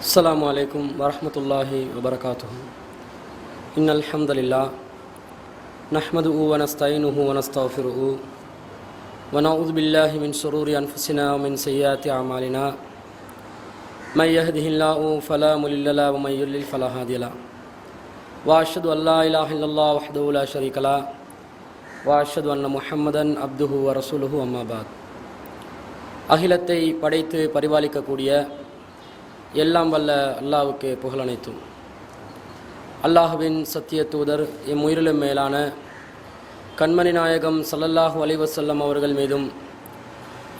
السلام عليكم ورحمة الله وبركاته. إن الحمد لله نحمده ونستعينه ونستغفره ونعوذ بالله من شرور أنفسنا ومن سيئات أعمالنا من يهده الله فلا مضل له ومن يضلل فلا هادي له وأشهد أن لا إله إلا الله وحده لا شريك له وأشهد أن محمدا عبده ورسوله أما بعد. அகிலத்தை படைத்து பரிபாலிக்கக்கூடிய எல்லாம் வல்ல அல்லாஹ்வுக்கு புகழ் அனைத்தும். அல்லாஹ்வின் சத்திய தூதர் எம் உயிரிலும் மேலான கண்மணி நாயகம் ஸல்லல்லாஹு அலைஹி வஸல்லம் அவர்கள் மீதும்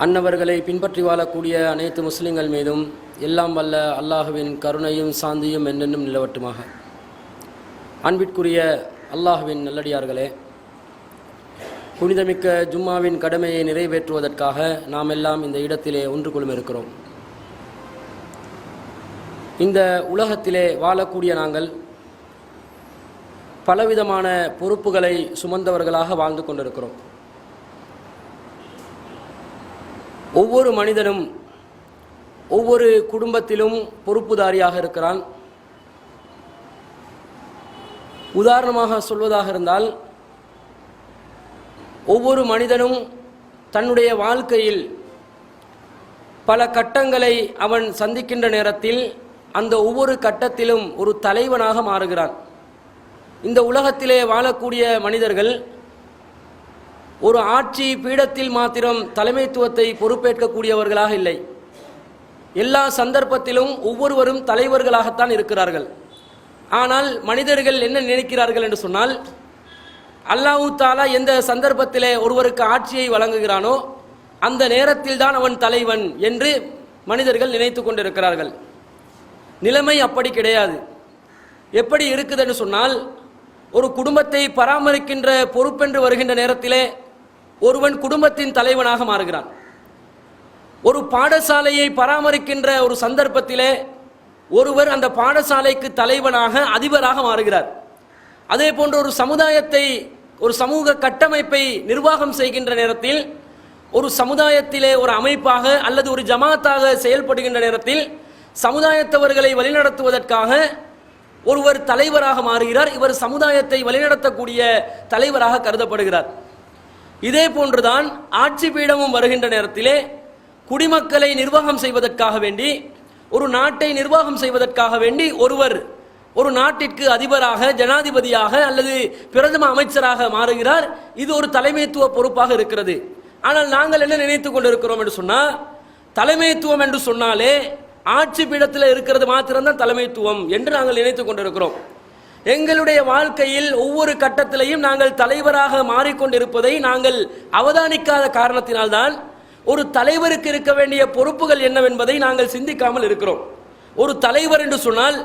அன்னவர்களை பின்பற்றி வாழக்கூடிய அனைத்து முஸ்லிம்கள் மீதும் எல்லாம் வல்ல அல்லாஹ்வின் கருணையும் சாந்தியும் என்னென்னும் நிலவட்டுமாக. அன்பிற்குரிய அல்லாஹ்வின் நல்லடியார்களே, புனிதமிக்க ஜும்மாவின் கடமையை நிறைவேற்றுவதற்காக நாம் எல்லாம் இந்த இடத்திலே ஒன்று கொள்ளும் இருக்கிறோம். இந்த உலகத்திலே வாழக்கூடிய நாங்கள் பலவிதமான பொறுப்புகளை சுமந்தவர்களாக வாழ்ந்து கொண்டிருக்கிறோம். ஒவ்வொரு மனிதனும் ஒவ்வொரு குடும்பத்திலும் பொறுப்புதாரியாக இருக்கிறான். உதாரணமாக சொல்வதாக இருந்தால், ஒவ்வொரு மனிதனும் தன்னுடைய வாழ்க்கையில் பல கட்டங்களை அவன் சந்திக்கின்ற நேரத்தில் அந்த ஒவ்வொரு கட்டத்திலும் ஒரு தலைவனாக மாறுகிறான். இந்த உலகத்திலே வாழக்கூடிய மனிதர்கள் ஒரு ஆட்சி பீடத்தில் மாத்திரம் தலைமைத்துவத்தை பொறுப்பேற்கக்கூடியவர்களாக இல்லை. எல்லா சந்தர்ப்பத்திலும் ஒவ்வொருவரும் தலைவர்களாகத்தான் இருக்கிறார்கள். ஆனால் மனிதர்கள் என்ன நினைக்கிறார்கள் என்று சொன்னால், அல்லாஹ் தஆலா எந்த சந்தர்ப்பத்திலே ஒருவருக்கு ஆட்சியை வழங்குகிறானோ அந்த நேரத்தில் தான் அவன் தலைவன் என்று மனிதர்கள் நினைத்து கொண்டிருக்கிறார்கள். நிலைமை அப்படி கிடையாது. எப்படி இருக்குதுன்னு சொன்னால், ஒரு குடும்பத்தை பராமரிக்கின்ற பொறுப்பென்று வருகின்ற நேரத்திலே ஒருவன் குடும்பத்தின் தலைவனாக மாறுகிறான். ஒரு பாடசாலையை பராமரிக்கின்ற ஒரு சந்தர்ப்பத்திலே ஒருவர் அந்த பாடசாலைக்கு தலைவனாக அதிபராக மாறுகிறார். அதே போன்ற ஒரு சமுதாயத்தை, ஒரு சமூக கட்டமைப்பை நிர்வாகம் செய்கின்ற நேரத்தில், ஒரு சமுதாயத்திலே ஒரு அமைப்பாக அல்லது ஒரு ஜமாத்தாக செயல்படுகின்ற நேரத்தில் சமுதாயத்தவர்களை வழிநடத்துவதற்காக ஒருவர் தலைவராக மாறுகிறார். இவர் சமுதாயத்தை வழிநடத்தக்கூடிய தலைவராக கருதப்படுகிறார். இதே போன்றுதான் ஆட்சி பீடமும் வருகின்ற நேரத்திலே குடிமக்களை நிர்வாகம் செய்வதற்காக வேண்டி, ஒரு நாட்டை நிர்வாகம் செய்வதற்காக வேண்டி ஒருவர் ஒரு நாட்டிற்கு அதிபராக, ஜனாதிபதியாக அல்லது பிரதம அமைச்சராக மாறுகிறார். இது ஒரு தலைமைத்துவ பொறுப்பாக இருக்கிறது. ஆனால் நாங்கள் என்ன நினைத்து கொண்டிருக்கிறோம் என்று சொன்னால், தலைமைத்துவம் என்று சொன்னாலே ஆட்சி பீடத்தில் இருக்கிறது மாத்திரம்தான் தலைமைத்துவம் என்று நாங்கள் நினைத்து கொண்டிருக்கிறோம். எங்களுடைய வாழ்க்கையில் ஒவ்வொரு கட்டத்திலையும் நாங்கள் தலைவராக மாறிக்கொண்டிருப்பதை நாங்கள் அவதானிக்காத காரணத்தினால்தான் ஒரு தலைவருக்கு இருக்க வேண்டிய பொறுப்புகள் என்னவென்பதை நாங்கள் சிந்திக்காமல் இருக்கிறோம். ஒரு தலைவர் என்று சொன்னால்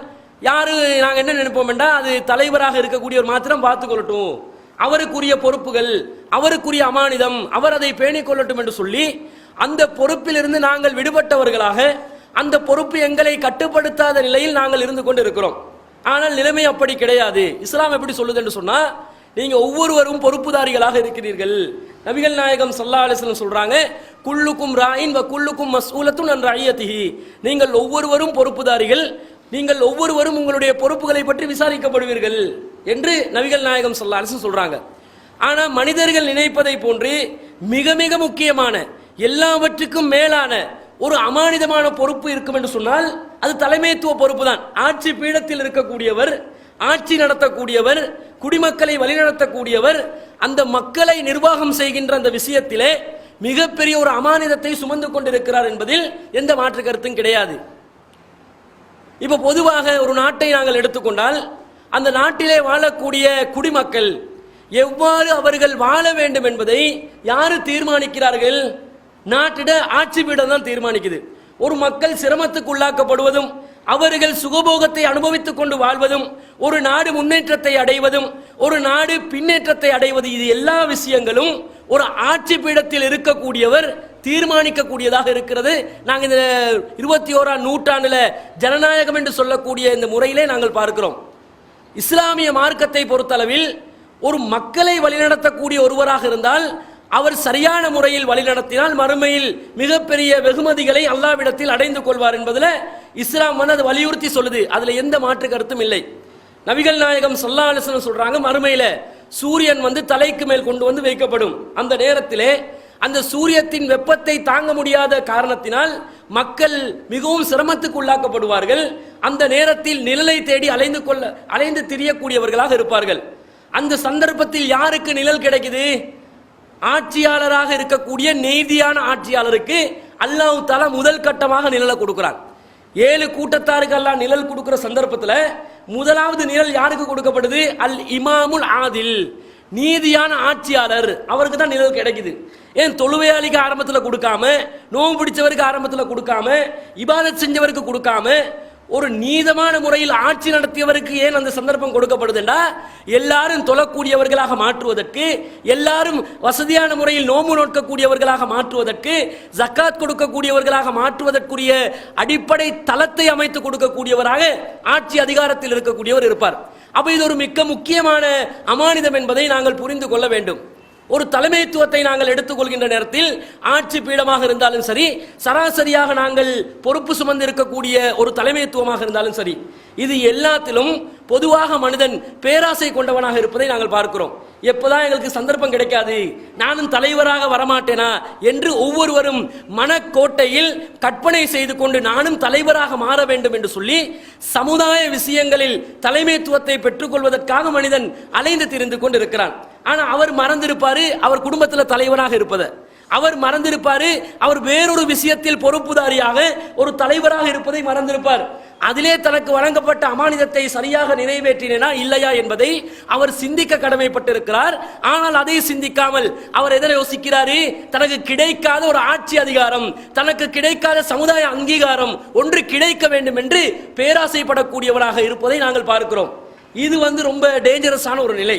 யாரு, நாங்கள் என்ன நினைப்போம் என்றால், அது தலைவராக இருக்கக்கூடியவர் மாத்திரம் பார்த்து கொள்ளட்டும், அவருக்குரிய பொறுப்புகள், அவருக்குரிய அமானிதம், அவர் அதை பேணிக் கொள்ளட்டும் என்று சொல்லி அந்த பொறுப்பிலிருந்து நாங்கள் விடுபட்டவர்களாக, அந்த பொறுப்பு எங்களை கட்டுப்படுத்தாத நிலையில் நாங்கள் இருந்து கொண்டு இருக்கிறோம். ஆனால் நிலைமை அப்படி கிடையாது. இஸ்லாம் எப்படி சொல்லுது என்று சொன்னா, நீங்க ஒவ்வொருவரும் பொறுப்புதாரிகளாக இருக்கிறீர்கள். நபிகள் நாயகம் ஸல்லல்லாஹு அலைஹி வஸல்லம் சொல்றாங்க, குல்லுக்கும் ராயின் வ குல்லுக்கும் மஸ்ஊலத்துன் அன் ரஅய்யத்திஹி. நீங்கள் ஒவ்வொருவரும் பொறுப்புதாரிகள், நீங்கள் ஒவ்வொருவரும் உங்களுடைய பொறுப்புகளை பற்றி விசாரிக்கப்படுவீர்கள் என்று நபிகள் நாயகம் ஸல்லல்லாஹு அலைஹி வஸல்லம் சொல்றாங்க. ஆனா மனிதர்கள் நினைப்பதை போன்று மிக மிக முக்கியமான, எல்லாவற்றுக்கும் மேலான ஒரு அமானிதமான பொறுப்பு இருக்கும் என்று சொன்னால் அது தலைமைத்துவ பொறுப்பு தான். ஆட்சி பீடத்தில் இருக்கக்கூடியவர், ஆட்சி நடத்தக்கூடியவர், குடிமக்களை வழிநடத்தக்கூடியவர், அந்த மக்களை நிர்வாகம் செய்கின்ற அந்த விஷயத்திலே மிகப்பெரிய ஒரு அமானிதத்தை சுமந்து கொண்டிருக்கிறார் என்பதில் எந்த மாற்று கருத்தும் கிடையாது. இப்ப பொதுவாக ஒரு நாட்டை நாங்கள் எடுத்துக்கொண்டால், அந்த நாட்டிலே வாழக்கூடிய குடிமக்கள் எவ்வாறு அவர்கள் வாழ வேண்டும் என்பதை யாரு தீர்மானிக்கிறார்கள்? நாட்டிட ஆட்சி பீடம் தான் தீர்மானிக்குது. ஒரு மக்கள் சிரமத்துக்கு உள்ளாக்கப்படுவதும், அவர்கள் சுகபோகத்தை அனுபவித்துக் கொண்டு வாழ்வதும், ஒரு நாடு முன்னேற்றத்தை அடைவதும், ஒரு நாடு பின்னேற்றத்தை அடைவது, இது எல்லா விஷயங்களும் ஒரு ஆட்சி பீடத்தில் இருக்கக்கூடியவர் தீர்மானிக்கக்கூடியதாக இருக்கிறது. நாங்கள் இந்த 21ஆம் நூற்றாண்டுல ஜனநாயகம் என்று சொல்லக்கூடிய இந்த முறையிலே நாங்கள் பார்க்கிறோம். இஸ்லாமிய மார்க்கத்தை பொறுத்தளவில் ஒரு மக்களை வழிநடத்தக்கூடிய ஒருவராக இருந்தால் அவர் சரியான முறையில் வழிநடத்தினால் மறுமையில் மிகப்பெரிய வெகுமதிகளை அல்லாஹ்விடத்தில் அடைந்து கொள்வார் என்பதில் இஸ்லாம் வந்து அது வலியுறுத்தி சொல்லுது. அதுல எந்த மாற்று கருத்தும் இல்லை. நபிகள் நாயகம் ஸல்லல்லாஹு அலைஹி வஸல்லம் சொல்றாங்க, மறுமையில சூரியன் வந்து தலைக்கு மேல் கொண்டு வந்து வைக்கப்படும். அந்த நேரத்திலே அந்த சூரியத்தின் வெப்பத்தை தாங்க முடியாத காரணத்தினால் மக்கள் மிகவும் சிரமத்துக்கு உள்ளாக்கப்படுவார்கள். அந்த நேரத்தில் நிழலை தேடி அலைந்து திரியக்கூடியவர்களாக இருப்பார்கள். அந்த சந்தர்ப்பத்தில் யாருக்கு நிழல் கிடைக்குது? ஆட்சியாளராக இருக்கக்கூடிய நீதியான ஆட்சியாளருக்கு அல்லாஹ் தஆலா முதல் கட்டமாக நிழலை கொடுக்கிறான். 7 கூட்டத்தாருக்கு அல்லாஹ் நிழல் கொடுக்கிற சந்தர்ப்பத்தில் முதலாவது நிழல் யாருக்கு கொடுக்கப்படுது? அல் இமாமுல் ஆதில், நீதியான ஆட்சியாளர், அவருக்கு தான் நிழல் கிடைக்குது. ஏன் தொழுவையாளிக்கு ஆரம்பத்தில் கொடுக்காம, நோன்பு பிடிச்சவருக்கு ஆரம்பத்தில் கொடுக்காம, இபாதத் செஞ்சவருக்கு கொடுக்காம, ஒரு நீதமான முறையில் ஆட்சி நடத்தியவருக்கு ஏன் அந்த சந்தர்ப்பம் கொடுக்கப்படுதுண்டா, எல்லாரும் தொழக்கூடியவர்களாக மாற்றுவதற்கு, எல்லாரும் வசதியான முறையில் நோன்பு நோக்கக்கூடியவர்களாக மாற்றுவதற்கு, ஜக்காத் கொடுக்கக்கூடியவர்களாக மாற்றுவதற்குரிய அடிப்படை தளத்தை அமைத்து கொடுக்கக்கூடியவராக ஆட்சி அதிகாரத்தில் இருக்கக்கூடியவர் இருப்பார். அப்ப இது ஒரு மிக முக்கியமான அமானிதம் என்பதை நாங்கள் புரிந்து கொள்ள வேண்டும். ஒரு தலைமைத்துவத்தை நாங்கள் எடுத்துக்கொள்கின்ற நேரத்தில் ஆட்சி பீடமாக இருந்தாலும் சரி, சராசரியாக நாங்கள் பொறுப்பு சுமந்து இருக்கக்கூடிய ஒரு தலைமைத்துவமாக இருந்தாலும் சரி, இது எல்லாத்திலும் பொதுவாக மனிதன் பேராசை கொண்டவனாக இருப்பதை நாங்கள் பார்க்கிறோம். எப்போதான் எங்களுக்கு சந்தர்ப்பம் கிடைக்காது, நானும் தலைவராக வரமாட்டேனா என்று ஒவ்வொருவரும் மனக்கோட்டையில் கற்பனை செய்து கொண்டு நானும் தலைவராக மாற வேண்டும் என்று சொல்லி சமுதாய விஷயங்களில் தலைமைத்துவத்தை பெற்றுக்கொள்வதற்காக மனிதன் அலைந்து திரிந்து கொண்டு இருக்கிறான். ஆனா அவர் மறந்திருப்பாரு அவர் குடும்பத்தில் தலைவராக இருப்பதை, அவர் மறந்திருப்பாரு அவர் வேறொரு விஷயத்தில் பொறுப்புதாரியாக ஒரு தலைவராக இருப்பதை மறந்திருப்பார். அதிலே தனக்கு வழங்கப்பட்ட அமானிதத்தை சரியாக நிறைவேற்றினா இல்லையா என்பதை அவர் சிந்திக்க கடமைப்பட்டிருக்கிறார். ஆனால் அதை சிந்திக்காமல் அவர் எதை யோசிக்கிறாரு? தனக்கு கிடைக்காத ஒரு ஆட்சி அதிகாரம், தனக்கு கிடைக்காத சமுதாய அங்கீகாரம் ஒன்று கிடைக்க வேண்டும் என்று பேராசைப்படக்கூடியவராக இருப்பதை நாங்கள் பார்க்கிறோம். இது ரொம்ப டேஞ்சரஸான ஒரு நிலை.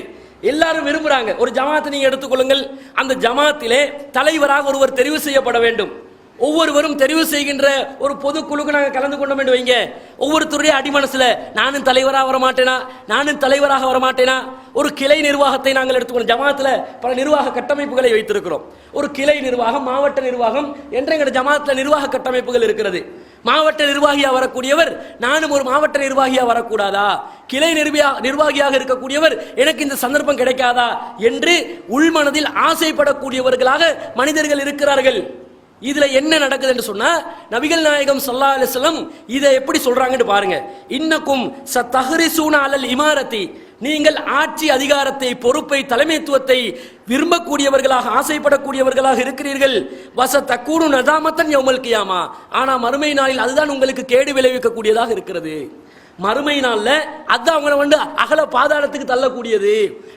எல்லாரும் விரும்புறாங்க. ஒரு ஜமாத்தை நீங்க எடுத்துக்கொள்ளுங்கள், அந்த ஜமாத்திலே தலைவராக ஒருவர் தெரிவு செய்யப்பட வேண்டும். ஒவ்வொருவரும் தெரிவு செய்கின்ற ஒரு பொதுக்குழுக்கு நாங்கள் கலந்து கொண்டோம் என்று வைங்க, ஒவ்வொருத்தருடைய அடிமனசுல நானும் தலைவராக வரமாட்டேனா, நானும் தலைவராக வரமாட்டேனா. ஒரு கிளை நிர்வாகத்தை நாங்கள் எடுத்துக்கொள்ளும். ஜமாத்துல பல நிர்வாக கட்டமைப்புகளை வைத்திருக்கிறோம். ஒரு கிளை நிர்வாகம், மாவட்ட நிர்வாகம் என்ற எங்கள் ஜமாத்துல நிர்வாக கட்டமைப்புகள் இருக்கிறது. மாவட்ட நிர்வாகியா வரக்கூடியவர் நானும் ஒரு மாவட்ட நிர்வாகியா வரக்கூடாதா, கிளை நிர்வாகியாக இருக்கக்கூடியவர் எனக்கு இந்த சந்தர்ப்பம் கிடைக்காதா என்று உள்மனதில் ஆசைப்படக்கூடியவர்களாக மனிதர்கள் இருக்கிறார்கள். இதுல என்ன நடக்குது என்று சொன்னா, நபிகள் நாயகம் ஸல்லல்லாஹு அலைஹி வஸல்லம் இதை எப்படி சொல்றாங்கன்னு பாருங்க. இன்னக்கும் சதஹரிசூன அலல் இமாரத்தி, நீங்கள் ஆட்சி அதிகாரத்தை, பொறுப்பை, தலைமைத்துவத்தை விரும்பக்கூடியவர்களாக, ஆசைப்படக்கூடியவர்களாக இருக்கிறீர்கள். வஸதகூனு நதாமத்தன் யௌமல் கியாமா, ஆனா மறுமை நாளில் அதுதான் உங்களுக்கு கேடு விளைவிக்கக்கூடியதாக இருக்கிறது. மறுமை நாள்ல அதான் அவங்களை அகல பாதாளத்துக்கு தள்ளக்கூடியது.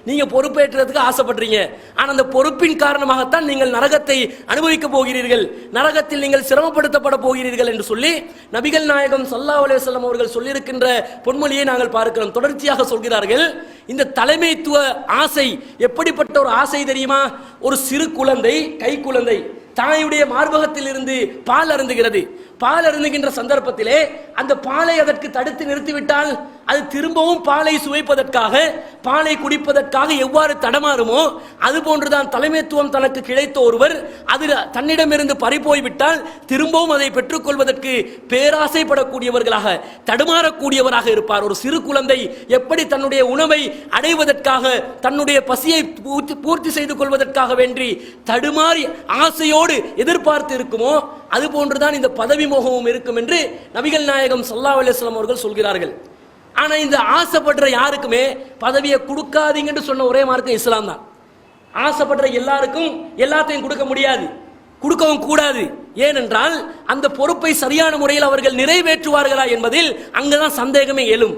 நீங்க பொறுப்பேற்றதுக்கு ஆசைப்படுறீங்க, ஆனா அந்த பொறுப்பின் காரணமாகத்தான் நீங்கள் நரகத்தை அனுபவிக்க போகிறீர்கள், நரகத்தில் நீங்கள் சிரமப்படுத்தப்பட போகிறீர்கள் என்று சொல்லி நபிகள் நாயகம் ஸல்லல்லாஹு அலைஹி வஸல்லம் அவர்கள் சொல்லியிருக்கின்ற பொன்மொழியை நாங்கள் பார்க்கிறோம். தொடர்ச்சியாக சொல்கிறார்கள், இந்த தலைமைத்துவ ஆசை எப்படிப்பட்ட ஒரு ஆசை தெரியுமா? ஒரு சிறு குழந்தை, கை குழந்தை தாயுடைய மார்பகத்தில் இருந்து பால் அருந்துகிறது. பால் அருந்துகின்ற சந்தர்ப்பத்திலே அந்த பாலை அதற்கு தடுத்து நிறுத்திவிட்டால் அது திரும்பவும் பாலை சுவைப்பதற்காக, பாலை குடிப்பதற்காக எவ்வாறு தடமாறுமோ அது போன்றுதான் தலைமைத்துவம் தனக்கு கிடைத்த ஒருவர் அது தன்னிடமிருந்து பறிபோய்விட்டால் திரும்பவும் அதை பெற்றுக்கொள்வதற்கு பேராசைப்படக்கூடியவர்களாக, தடுமாறக்கூடியவராக இருப்பார். ஒரு சிறு குழந்தை எப்படி தன்னுடைய உணவை அடைவதற்காக, தன்னுடைய பசியை பூர்த்தி செய்து கொள்வதற்காக வேண்டி தடுமாறி ஆசையோடு எதிர்பார்த்து இருக்குமோ அது போன்றுதான் இந்த பதவி மோகமும் இருக்கும் என்று நபிகள் நாயகம் ஸல்லல்லாஹு அலைஹி வஸல்லம் அவர்கள் சொல்கிறார்கள். ஆனா இந்த ஆசைப்படுற யாருக்குமே பதவியை கொடுக்காதீங்கன்னு சொன்ன ஒரே மார்க்கம் இஸ்லாம் தான். ஆசைப்படுற எல்லாருக்கும் எல்லாத்தையும் கொடுக்க முடியாது, கொடுக்கவும் கூடாது. ஏனென்றால் அந்த பொறுப்பை சரியான முறையில் அவர்கள் நிறைவேற்றுவார்களா என்பதில் அங்குதான் சந்தேகமே எழும்.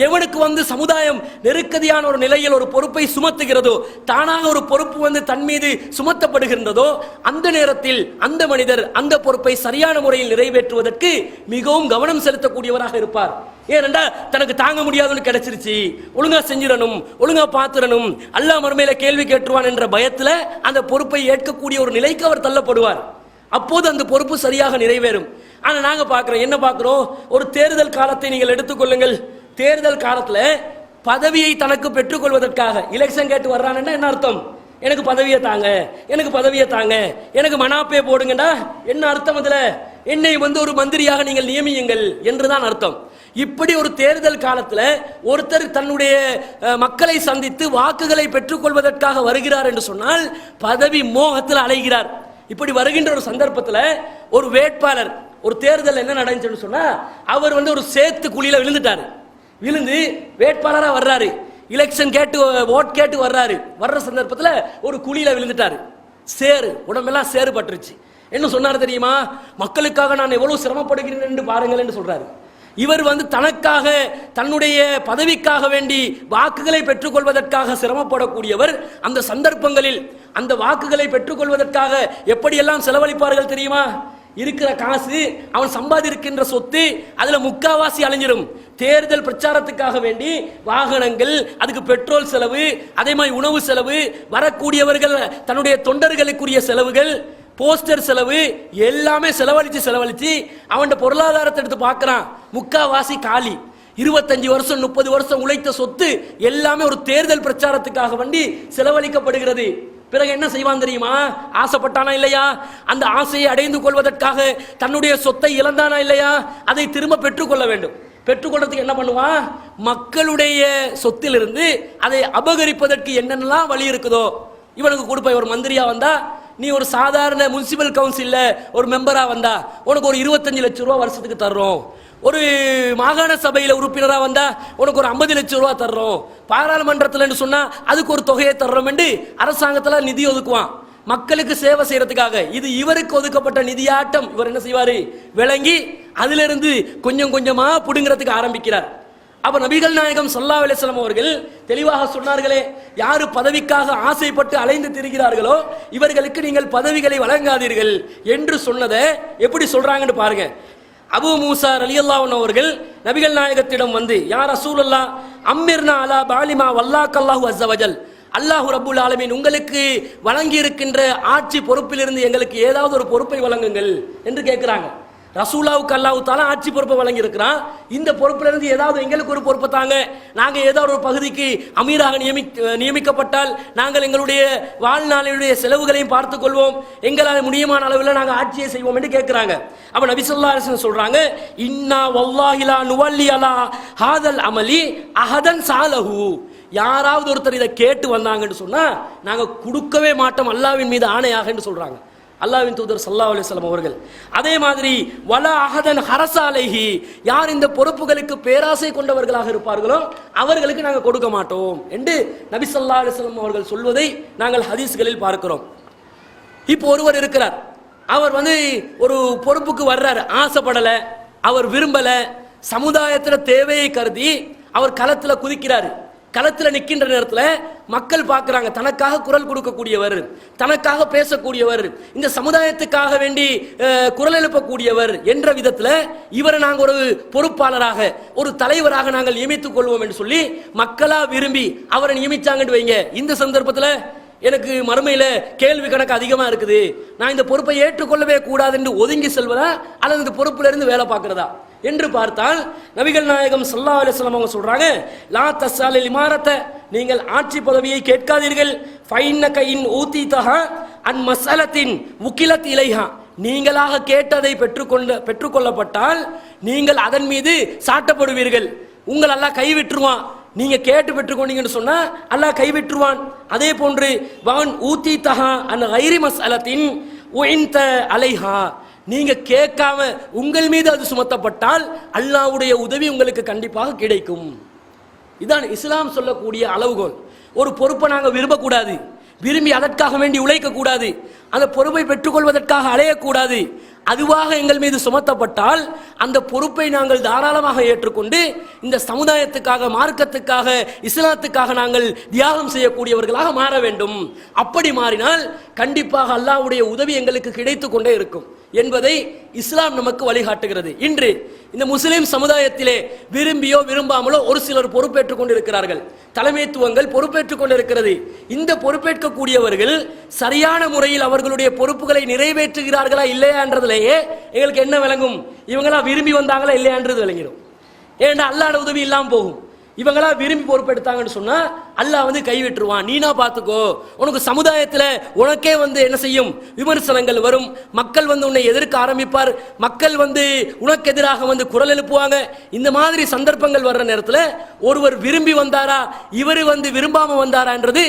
எவனுக்கு சமுதாயம் நெருக்கடியான ஒரு நிலையில் ஒரு பொறுப்பை சுமத்துகிறதோ, தானாக ஒரு பொறுப்பு தன் மீது சுமத்தப்படுகின்றதோ, அந்த நேரத்தில் அந்த மனிதர் அந்த பொறுப்பை சரியான முறையில் நிறைவேற்றுவதற்கு மிகவும் கவனம் செலுத்தக்கூடியவராக இருப்பார். ஏனென்றால் தனக்கு தாங்க முடியாதுன்னு கிடைச்சிருச்சு, ஒழுங்கா செஞ்சிடணும், ஒழுங்கா பார்த்துடணும், அல்லாஹ் மறுமையில கேள்வி கேட்டுருவான் என்ற பயத்தில் அந்த பொறுப்பை ஏற்கக்கூடிய ஒரு நிலைக்கு அவர் தள்ளப்படுவார். அப்போது அந்த பொறுப்பு சரியாக நிறைவேறும். ஆனா நாங்க பார்க்கிறோம், என்ன பார்க்கிறோம்? ஒரு தேர்தல் காலத்தை நீங்கள் எடுத்துக்கொள்ளுங்கள். தேர்தல் காலத்துல பதவியை தனக்கு பெற்றுக்கொள்வதற்காக எலெக்ஷன் கேட்டு வர்றான்னு என்ன அர்த்தம்? எனக்கு பதவியை தாங்க, எனக்கு பதவியை தாங்க, எனக்கு மனாப்பே போடுங்கடா. என்ன அர்த்தம்? அதுல என்னை ஒரு மந்திரியாக நீங்கள் நியமியுங்கள் என்றுதான் அர்த்தம். இப்படி ஒரு தேர்தல் காலத்தில் ஒருத்தர் தன்னுடைய மக்களை சந்தித்து வாக்குகளை பெற்றுக்கொள்வதற்காக வருகிறார் என்று சொன்னால் பதவி மோகத்தில் அலைகிறார். இப்படி வருகின்ற ஒரு சந்தர்ப்பத்தில் ஒரு வேட்பாளர், ஒரு தேர்தல் என்ன நடந்துச்சுன்னு சொன்னா, அவர் ஒரு சேத்து குழியில விழுந்துட்டாரு. விழுந்து வேட்பாளராக வர்றாரு, எலெக்ஷன் கேட்டு ஓட் கேட்டு வர்றாரு. வர்ற சந்தர்ப்பத்தில் ஒரு குழியில விழுந்துட்டாரு. சேரு, உடம்பெல்லாம் சேறு பட்டுருச்சு. என்ன சொன்னார் தெரியுமா? மக்களுக்காக நான் எவ்வளவு சிரமப்படுகிறேன் என்று பாருங்கள் என்று சொல்றாரு. இவர் தனக்காக, தன்னுடைய பதவிக்காக வேண்டி வாக்குகளை பெற்றுக்கொள்வதற்காக சிரமப்படக்கூடியவர். அந்த சந்தர்ப்பங்களில் அந்த வாக்குகளை பெற்றுக்கொள்வதற்காக எப்படியெல்லாம் செலவழிப்பார்கள் தெரியுமா? இருக்கிற காசு, அவன் சம்பாதிக்கின்ற சொத்து, அதுல முக்காவாசி அழிஞ்சிடும். தேர்தல் பிரச்சாரத்துக்காக வேண்டி வாகனங்கள், அதுக்கு பெட்ரோல் செலவு, அதே மாதிரி உணவு செலவு, வரக்கூடியவர்கள் தன்னுடைய தொண்டர்களுக்குரிய செலவுகள், போஸ்டர் செலவு, எல்லாமே செலவழிச்சு அவன் பொருளாதாரத்தை எடுத்து பார்க்கிறான். முக்காவாசி காலி. 25 வருஷம் 30 வருஷம் உழைத்த சொத்து எல்லாமே ஒரு தேர்தல் பிரச்சாரத்துக்காக வேண்டி செலவழிக்கப்படுகிறது. பிறகு என்ன செய்வான் தெரியுமா? ஆசைப்பட்டானா இல்லையா? அந்த ஆசையை அடைந்து கொள்வதற்காக தன்னுடைய சொத்தை இழந்தானா இல்லையா? அதை திரும்ப பெற்றுக்கொள்ள வேண்டும். பெற்றுக்கொள்றதுக்கு என்ன பண்ணுவான்? மக்களுடைய சொத்திலிருந்து அதை அபகரிப்பதற்கு என்னென்னலாம் வழி இருக்குதோ இவனுக்கு கொடுப்ப. ஒரு மந்திரியா வந்தா, நீ ஒரு சாதாரண முனிசிபல் கவுன்சில்ல ஒரு மெம்பரா வந்தா உனக்கு ஒரு 25 லட்சம் ரூபாய் வருஷத்துக்கு தர்றோம். ஒரு மாகாண சபையில உறுப்பினரா வந்தா உனக்கு ஒரு 50 லட்சம் ரூபாய் தர்றோம். பாராளுமன்றத்தில் சொன்னா அதுக்கு ஒரு தொகையை தர்றோம் என்று அரசாங்கத்தில் நிதி ஒதுக்குவான் மக்களுக்கு சேவை செய்யறதுக்காக. இது இவருக்கு ஒதுக்கப்பட்ட நிதியாட்டம். இவர் என்ன செய்வாரு? விளங்கி அதிலிருந்து கொஞ்சம் கொஞ்சமா புடுங்கிறதுக்கு ஆரம்பிக்கிறார். அப்ப நபிகள் நாயகம் ஸல்லல்லாஹு அலைஹி வஸல்லம் அவர்கள் தெளிவாக சொன்னார்களே, யாரு பதவிக்காக ஆசைப்பட்டு அலைந்து திரிகிறார்களோ இவர்களுக்கு நீங்கள் பதவிகளை வழங்காதீர்கள் என்று சொன்னதை எப்படி சொல்றாங்கன்னு பாருங்க. அபூ மூசா ரலியல்லாஹு அன்ஹு அவர்கள் நபிகள் நாயகத்திடம் யா ரசூலல்லாஹ் அம்மிர்னா அலா பாலிமா வல்லாக்கல்லாஹு அஸ்ஸ வஜல், அல்லாஹ் ரப்புல் ஆலமீன் உங்களுக்கு வழங்கி இருக்கின்ற ஆட்சி பொறுப்பிலிருந்து எங்களுக்கு ஏதாவது ஒரு பொறுப்பை வழங்குங்கள் என்று கேட்கிறாங்க. ரசூலாவுக்கு அல்லாஹ் தஆலா ஆட்சி பொறுப்பை வழங்கி இருக்கிறான். இந்த பொறுப்புல இருந்து ஏதாவது எங்களுக்கு ஒரு பொறுப்பை தாங்க. நாங்க ஏதாவது ஒரு பகுதிக்கு அமீராக நியமிக்கப்பட்டால் நாங்கள் எங்களுடைய வாழ்நாளுடைய செலவுகளையும் பார்த்துக் கொள்வோம், எங்களால் முடியுமான அளவில் நாங்கள் ஆட்சியை செய்வோம் என்று கேட்கிறாங்க. அப்ப நபி ஸல்லல்லாஹு அலைஹி வஸல்லம் சொல்றாங்க, இன்னா வல்லாஹி லா நுவல்லி அலா ஹாதல் அமலி அஹதன் சாலஹு. யாராவது ஒருத்தர் இதை கேட்டு வந்தாங்கன்னு சொன்னா நாங்க கொடுக்கவே மாட்டோம் அல்லாஹ்வின் மீது ஆணையாக என்று சொல்றாங்க அல்லாஹ்வின் தூதர் ஸல்லல்லாஹு அலைஹி வஸல்லம் அவர்கள். அதே மாதிரி வலா அஹதன் ஹரஸாலைஹி, யார் இந்த பொறுப்புகளுக்கு பேராசை கொண்டவர்களாக இருப்பார்களோ அவர்களுக்கு நாங்கள் கொடுக்க மாட்டோம் என்று நபி ஸல்லல்லாஹு அலைஹி வஸல்லம் அவர்கள் சொல்வதை நாங்கள் ஹதீஸ்களில் பார்க்கிறோம். இப்போ ஒருவர் இருக்கிறார், அவர் ஒரு பொறுப்புக்கு வர்றார், ஆசைப்படல, அவர் விரும்பல, சமுதாயத்தில் தேவையை கருதி அவர் களத்தில் குதிக்கிறார். களத்தில் நிற்கின்ற நேரத்தில் மக்கள் பார்க்கிறாங்க, தனக்காக குரல் கொடுக்கக்கூடியவர், தனக்காக பேசக்கூடியவர், இந்த சமுதாயத்துக்காக வேண்டி குரல் எழுப்பக்கூடியவர் என்ற விதத்தில் இவரை நாங்கள் ஒரு பொறுப்பாளராக, ஒரு தலைவராக நாங்கள் நியமித்துக் கொள்வோம் என்று சொல்லி மக்களா விரும்பி அவரை நியமிச்சாங்கன்னு வைங்க. இந்த சந்தர்ப்பத்தில் எனக்கு மறுமையில கேள்வி கணக்கு அதிகமா இருக்குது, நான் இந்த பொறுப்பை ஏற்றுக்கொள்ளவே கூடாது என்று ஒதுங்கி செல்வதா அல்லது இந்த பொறுப்புல இருந்து வேலை பார்க்கிறதா என்று பார்த்தால் நபிகள் நாயகம் ஸல்லல்லாஹு அலைஹி வஸல்லம் அவங்க சொல்றாங்க, லா தஸ்அலில் இமாரத, நீங்கள் ஆட்சி பதவியை கேட்காதீர்கள். ஃபைன்னக இன் ஊதிதஹா அன் மஸ்அலத்தின் உகிலத் இலைஹா, நீங்களாக கேட்டதை பெற்றுக்கொள்ளப்பட்டால் நீங்கள் அதன் மீது சாட்டப்படுவீர்கள். உங்கள் அல்லாஹ் கைவிட்டுருவான். நீங்க கேட்டு பெற்றுக்கொண்டீங்கன்னு சொன்னா அல்லாஹ் கைவிட்டுருவான். அதே போன்று வான் ஊதிதஹா அன் கைரி மஸ்அலத்தின் உஇன்த அலைஹா, நீங்க கேட்காம உங்கள் மீது அது சுமத்தப்பட்டால் அல்லாஹ்வுடைய உதவி உங்களுக்கு கண்டிப்பாக கிடைக்கும். இதான் இஸ்லாம் சொல்லக்கூடிய அளவுகோல். ஒரு பொறுப்பை நாங்கள் விரும்பக்கூடாது, விரும்பி அதற்காக வேண்டி உழைக்க கூடாது, அந்த பொறுப்பை பெற்றுக்கொள்வதற்காக அலையக்கூடாது. அதுவாக எங்கள் மீது சுமத்தப்பட்டால் அந்த பொறுப்பை நாங்கள் தாராளமாக ஏற்றுக்கொண்டு இந்த சமுதாயத்துக்காக, மார்க்கத்துக்காக, இஸ்லாத்துக்காக நாங்கள் தியாகம் செய்யக்கூடியவர்களாக மாற வேண்டும். அப்படி மாறினால் கண்டிப்பாக அல்லாஹ்வுடைய உதவி எங்களுக்கு கிடைத்து கொண்டே இருக்கும் என்பதை இஸ்லாம் நமக்கு வழிகாட்டுகிறது. இன்று இந்த முஸ்லிம் சமுதாயத்திலே விரும்பியோ விரும்பாமலோ ஒரு சிலர் பொறுப்பேற்றுக் கொண்டிருக்கிறார்கள், தலைமைத்துவங்கள் பொறுப்பேற்றுக் கொண்டிருக்கிறது. இந்த பொறுப்பேற்கக்கூடியவர்கள் சரியான முறையில் அவர்களுடைய பொறுப்புகளை நிறைவேற்றுகிறார்களா இல்லையா என்றதிலேயே எங்களுக்கு என்ன விளங்கும்? இவங்களா விரும்பி வந்தாங்களா இல்லையான்றது விளங்கிடும். ஏன்னா அல்லாஹ்வுடைய உதவி இல்லாமல் போகும். இவங்களா விரும்பி பொறுப்பெடுத்தாங்கன்னு சொன்னா அல்லாஹ் வந்து கைவிட்டுருவான். நீனா பார்த்துக்கோ, உனக்கு சமுதாயத்தில் உனக்கே வந்து என்ன செய்யும், விமர்சனங்கள் வரும், மக்கள் வந்து உன்னை எதிர்க்க ஆரம்பிப்பார், மக்கள் வந்து உனக்கு எதிராக வந்து குரல் எழுப்புவாங்க. இந்த மாதிரி சந்தர்ப்பங்கள் வர்ற நேரத்தில் ஒருவர் விரும்பி வந்தாரா இவர் வந்து விரும்பாம வந்தாரான்றது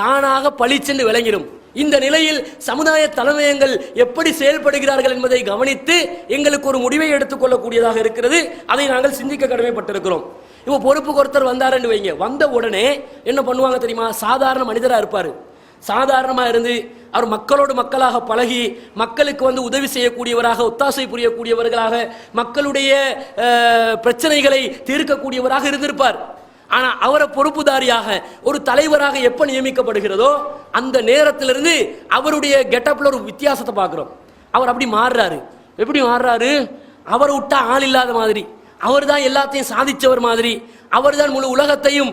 தானாக பளிச்சென்று விளங்கிடும். இந்த நிலையில் சமுதாய தலைமையங்கள் எப்படி செயல்படுகிறார்கள் என்பதை கவனித்து எங்களுக்கு ஒரு முடிவை எடுத்துக்கொள்ளக்கூடியதாக இருக்கிறது. அதை நாங்கள் சிந்திக்க கடமைப்பட்டிருக்கிறோம். இப்போ பொறுப்புக்கு ஒருத்தர் வந்தாருன்னு வைங்க, வந்த உடனே என்ன பண்ணுவாங்க தெரியுமா? சாதாரண மனிதராக இருப்பார். சாதாரணமாக இருந்து அவர் மக்களோடு மக்களாக பழகி மக்களுக்கு வந்து உதவி செய்யக்கூடியவராக, ஒத்தாசை புரியக்கூடியவர்களாக, மக்களுடைய பிரச்சனைகளை தீர்க்கக்கூடியவராக இருந்திருப்பார். ஆனால் அவரை பொறுப்புதாரியாக ஒரு தலைவராக எப்போ நியமிக்கப்படுகிறதோ அந்த நேரத்திலிருந்து அவருடைய கெட்டப்ல ஒரு வித்தியாசத்தை பார்க்குறோம். அவர் அப்படி மாறுறாரு. எப்படி மாறுறாரு? அவரை விட்டா ஆள் இல்லாத மாதிரி, அவர் தான் எல்லாத்தையும் சாதிச்சவர் மாதிரி, அவர் தான் முழு உலகத்தையும்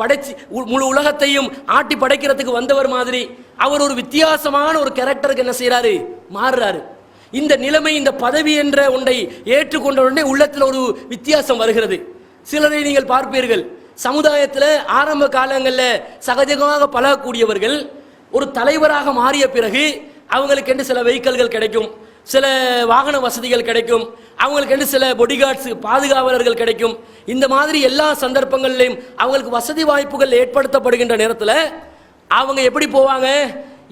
படைச்சு முழு உலகத்தையும் ஆட்டி படைக்கிறதுக்கு வந்தவர் மாதிரி, அவர் ஒரு வித்தியாசமான ஒரு கேரக்டருக்கு என்ன செய்யறாரு, மாறுறாரு. இந்த நிலைமை, இந்த பதவி என்ற ஒன்றை ஏற்றுக்கொண்ட உடனே உள்ளத்தில் ஒரு வித்தியாசம் வருகிறது. சிலரை நீங்கள் பார்ப்பீர்கள், சமுதாயத்தில் ஆரம்ப காலங்களில் சகஜமாக பழகக்கூடியவர்கள் ஒரு தலைவராக மாறிய பிறகு அவங்களுக்கு என்று சில வெஹிக்கிள்கள் கிடைக்கும், சில வாகன வசதிகள் கிடைக்கும், அவங்களுக்கு என்று சில பொடிகார்ட்ஸ் பாதுகாவலர்கள் கிடைக்கும். இந்த மாதிரி எல்லா சந்தர்ப்பங்களிலும் அவங்களுக்கு வசதி வாய்ப்புகள் ஏற்படுத்தப்படுகின்ற நேரத்தில் அவங்க எப்படி போவாங்க?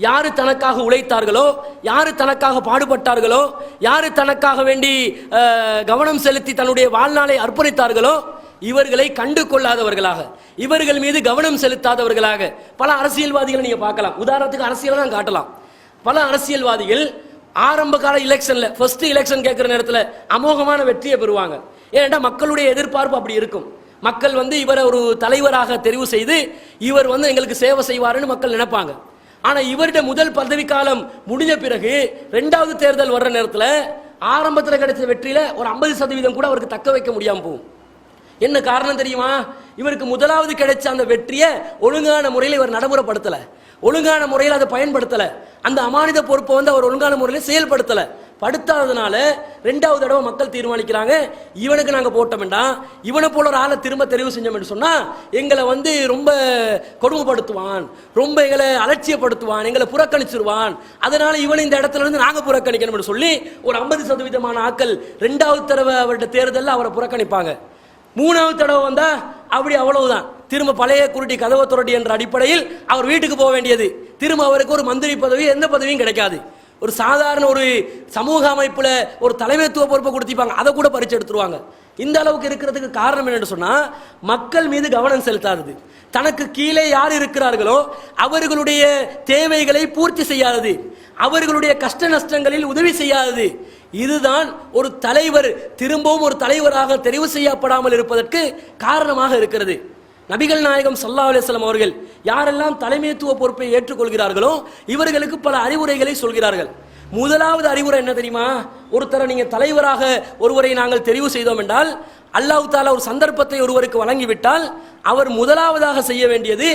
யாரு தனக்காக உழைத்தார்களோ, யாரு தனக்காக பாடுபட்டார்களோ, யாரு தனக்காக வேண்டி கவனம் செலுத்தி தன்னுடைய வாழ்நாளை அர்ப்பணித்தார்களோ இவர்களை கண்டு கொள்ளாதவர்களாக, இவர்கள் மீது கவனம் செலுத்தாதவர்களாக பல அரசியல்வாதிகளை நீங்க பார்க்கலாம். உதாரணத்துக்கு அரசியலை தான் காட்டலாம். பல அரசியல்வாதிகள் ஆரம்ப கால எலெக்ஷன்ல ஃபர்ஸ்ட் எலெக்ஷன் கேட்கிற நேரத்தில் அமோகமான வெற்றியை பெறுவாங்க. ஏன்னா மக்களுடைய எதிர்பார்ப்பு அப்படி இருக்கும். மக்கள் வந்து இவரை ஒரு தலைவராக தெரிவு செய்து இவர் வந்து எங்களுக்கு சேவை செய்வாருன்னு மக்கள் நினைப்பாங்க. ஆனா இவருடைய முதல் பதவி காலம் முடிஞ்ச பிறகு இரண்டாவது தேர்தல் வர்ற நேரத்தில் ஆரம்பத்தில் கிடைச்ச வெற்றியில ஒரு 50% கூட அவருக்கு தக்க வைக்க முடியாம போகும். என்ன காரணம் தெரியுமா? இவருக்கு முதலாவது கிடைச்ச அந்த வெற்றியை ஒழுங்கான முறையில் இவர் நடைமுறைப்படுத்தல, ஒழுங்கான முறையில் அதை பயன்படுத்தல, அந்த அமானித பொறுப்பை வந்து அவர் ஒழுங்கான முறையில் செயல்படுத்தல. படுத்தாததுனால ரெண்டாவது தடவை மக்கள் தீர்மானிக்கிறாங்க, இவனுக்கு நாங்கள் போட்ட வேண்டாம், இவனை போல ஒரு ஆளை திரும்ப தெரிவு செஞ்சோம் சொன்னா எங்களை வந்து ரொம்ப கொடுமைப்படுத்துவான், ரொம்ப எங்களை அலட்சியப்படுத்துவான், எங்களை புறக்கணிச்சிருவான், அதனால இவனை இந்த இடத்துல இருந்து நாங்கள் புறக்கணிக்கணும் சொல்லி ஒரு 50% ஆட்கள் ரெண்டாவது தடவை அவருடைய தேர்தலில் அவரை புறக்கணிப்பாங்க. மூணாவது தடவை வந்தா அப்படி அவ்வளவுதான், திரும்ப பழைய குருட்டி கதவை துரட்டி என்ற அடிப்படையில் அவர் வீட்டுக்கு போக வேண்டியது. திரும்ப அவருக்கு ஒரு மந்திரி பதவி, எந்த பதவியும் கிடைக்காது. ஒரு சாதாரண ஒரு சமூக அமைப்புல ஒரு தலைமைத்துவ பொறுப்பை கொடுத்திருப்பாங்க, அதை கூட பறிச்சு எடுத்துருவாங்க. இந்த அளவுக்கு இருக்கிறதுக்கு காரணம் என்னன்னு சொன்னா மக்கள் மீது கவனம் செலுத்தாதது, தனக்கு கீழே யார் இருக்கிறார்களோ அவர்களுடைய தேவைகளை பூர்த்தி செய்யாதது, அவர்களுடைய கஷ்ட நஷ்டங்களில் உதவி செய்யாதது. இதுதான் ஒரு தலைவர் திரும்பவும் ஒரு தலைவராக தெரிவு செய்யப்படாமல் இருப்பதற்கு காரணமாக இருக்கிறது. நபிகள் நாயகம் ஸல்லல்லாஹு அலைஹி வஸல்லம் அவர்கள் யாரெல்லாம் தலைமைத்துவ பொறுப்பை ஏற்றுக்கொள்கிறார்களோ இவர்களுக்கு பல அறிவுரைகளை சொல்கிறார்கள். முதலாவது அறிவுரை என்ன தெரியுமா? ஒருத்தரை நீங்க தலைவராக ஒருவரை நாங்கள் தெரிவு செய்தோம் என்றால், அல்லாஹ் தஆலா ஒரு சந்தர்ப்பத்தை ஒருவருக்கு வழங்கிவிட்டால் அவர் முதலாவதாக செய்ய வேண்டியது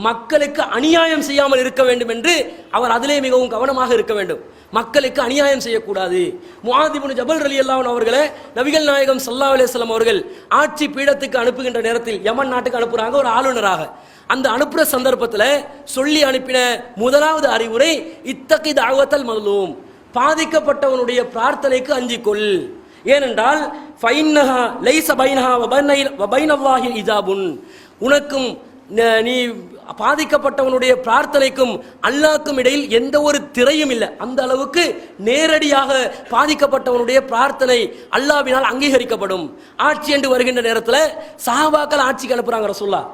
மக்களுக்கு அநியாயம் செய்யாமல் இருக்க வேண்டும் என்று அவர் அதிலே மிகவும் கவனமாக இருக்க வேண்டும். மக்களுக்கு அநியாயம் செய்யக்கூடாது. முஆத் இப்னு ஜபல் ரலியல்லாஹு அன்ஹு அவர்களே நபிகள் நாயகம் ஸல்லல்லாஹு அலைஹி வஸல்லம் அவர்கள் ஆட்சி பீடத்துக்கு அனுப்புகின்ற நேரத்தில் யமன் நாட்டுக்கு அனுப்புறாங்க ஒரு ஆளுநராக. அந்த அனுப்புற சந்தர்ப்பத்தில் சொல்லி அனுப்பின முதலாவது அறிவுரை இத்தகி தஅவத்தல் மظلوم, பாதிக்கப்பட்டவனுடைய பிரார்த்தனைக்கு அஞ்சிக்கொள். ஏனென்றால் ஃபைன்னஹா லைஸ பைனஹா வ பைனல்லாஹி இஜாபுன், உனக்கும் நீ பாதிக்கப்பட்டவனுடைய பிரார்த்தனைக்கும் அல்லாஹ்க்கும் இடையில் எந்த ஒரு திரையும் இல்லை. அந்த அளவுக்கு நேரடியாக பாதிக்கப்பட்டவனுடைய பிரார்த்தனை அல்லாஹ்வினால் அங்கீகரிக்கப்படும். ஆட்சி என்று வருகின்ற நேரத்தில் சஹாபாக்கள் ஆட்சிக்கு அனுப்புறாங்க. ரசூலுல்லாஹ்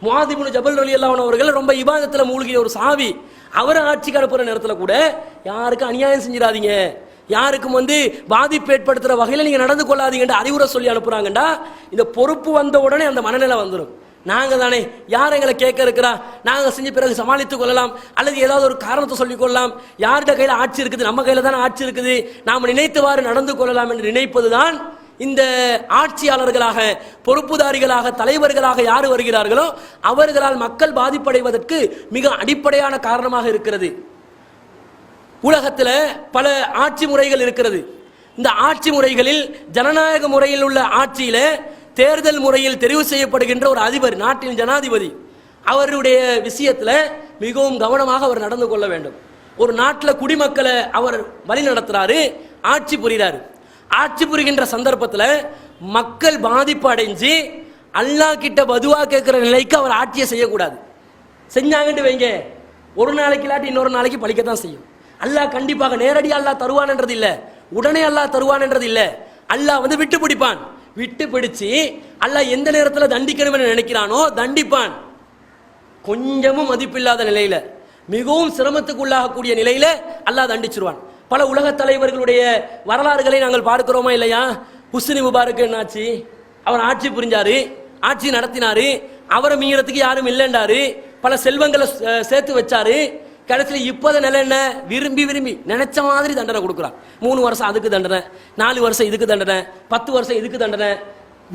முஆத் இப்னு ஜபல் ரலியல்லாஹு அன்ஹு அவர்கள் ரொம்ப இபாதத்தில் மூழ்கிய ஒரு சஹாபி, அவரை ஆட்சிக்கு அனுப்புற நேரத்தில் கூட யாருக்கும் அநியாயம் செஞ்சிடாதீங்க, யாருக்கும் வந்து பாதிப்பு ஏற்படுத்துற வகையில் நீங்க நடந்து கொள்ளாதீங்கன்னு அறிவுரை சொல்லி அனுப்புறாங்கடா. இந்த பொறுப்பு வந்த உடனே அந்த மனநிலை வந்துடும். நாங்க தானே, யார் எங்களை கேட்க இருக்கிறா, நாங்க செஞ்ச பிறகு சமாளித்துக் கொள்ளலாம், அல்லது ஏதாவது ஒரு காரணத்தை சொல்லிக் கொள்ளலாம், யார்கிட்ட கையில ஆட்சி இருக்குது, நம்ம கையில தானே ஆட்சி இருக்குது, நாம் நினைத்தவாறு நடந்து கொள்ளலாம் என்று நினைப்பதுதான் இந்த ஆட்சியாளர்களாக, பொறுப்புதாரிகளாக, தலைவர்களாக யார் வருகிறார்களோ அவர்களால் மக்கள் பாதிப்படைவதற்கு மிக அடிப்படையான காரணமாக இருக்கிறது. உலகத்தில் பல ஆட்சி முறைகள் இருக்கிறது. இந்த ஆட்சி முறைகளில் ஜனநாயக முறையில் உள்ள ஆட்சியில தேர்தல் முறையில் தெரிவு செய்யப்படுகின்ற ஒரு அதிபர், நாட்டின் ஜனாதிபதி, அவருடைய விஷயத்துல மிகவும் கவனமாக அவர் நடந்து கொள்ள வேண்டும். ஒரு நாட்டில் குடிமக்களை அவர் வழி நடத்துறாரு, ஆட்சி புரிகிறாரு. ஆட்சி புரிகின்ற சந்தர்ப்பத்தில் மக்கள் பாதிப்பு அடைஞ்சு அல்லாஹ் கிட்ட பதுவா கேட்கிற நிலைக்கு அவர் ஆட்சியை செய்யக்கூடாது. செஞ்சாங்கன்னு வைங்க, ஒரு நாளைக்கு இல்லாட்டி இன்னொரு நாளைக்கு பழிக்கத்தான் செய்யும். அல்லாஹ் கண்டிப்பாக நேரடி அல்லாஹ் தருவான்ன்றது இல்லை, உடனே அல்லாஹ் தருவான்ன்றது இல்லை. அல்லாஹ் வந்து விட்டு பிடிப்பான். விட்டு பிடிச்சு அல்லாஹ் எந்த நேரத்தில் தண்டிக்கணும்னு நினைக்கிறானோ தண்டிப்பான். கொஞ்சமும் மதிப்பில்லாத நிலையில, மிகவும் சிரமத்துக்குள்ளாகக்கூடிய நிலையில அல்லாஹ் தண்டிச்சிருவான். பல உலக தலைவர்களுடைய வரலாறுகளை நாங்கள் பார்க்கிறோமா இல்லையா? ஹுஸ்னி முபாரக் என்னாச்சு? அவர் ஆட்சி புரிஞ்சாரு, ஆட்சி நடத்தினாரு, அவரை மீறத்துக்கு யாரும் இல்லைன்றாரு, பல செல்வங்களை சேர்த்து வச்சாரு. கடைசியில் இப்போத நிலை என்ன? விரும்பி விரும்பி நினைச்ச மாதிரி தண்டனை கொடுக்குறான். 3 வருஷம் அதுக்கு தண்டனை, 4 வருஷம் இதுக்கு தண்டனை, 10 வருஷம் இதுக்கு தண்டனை.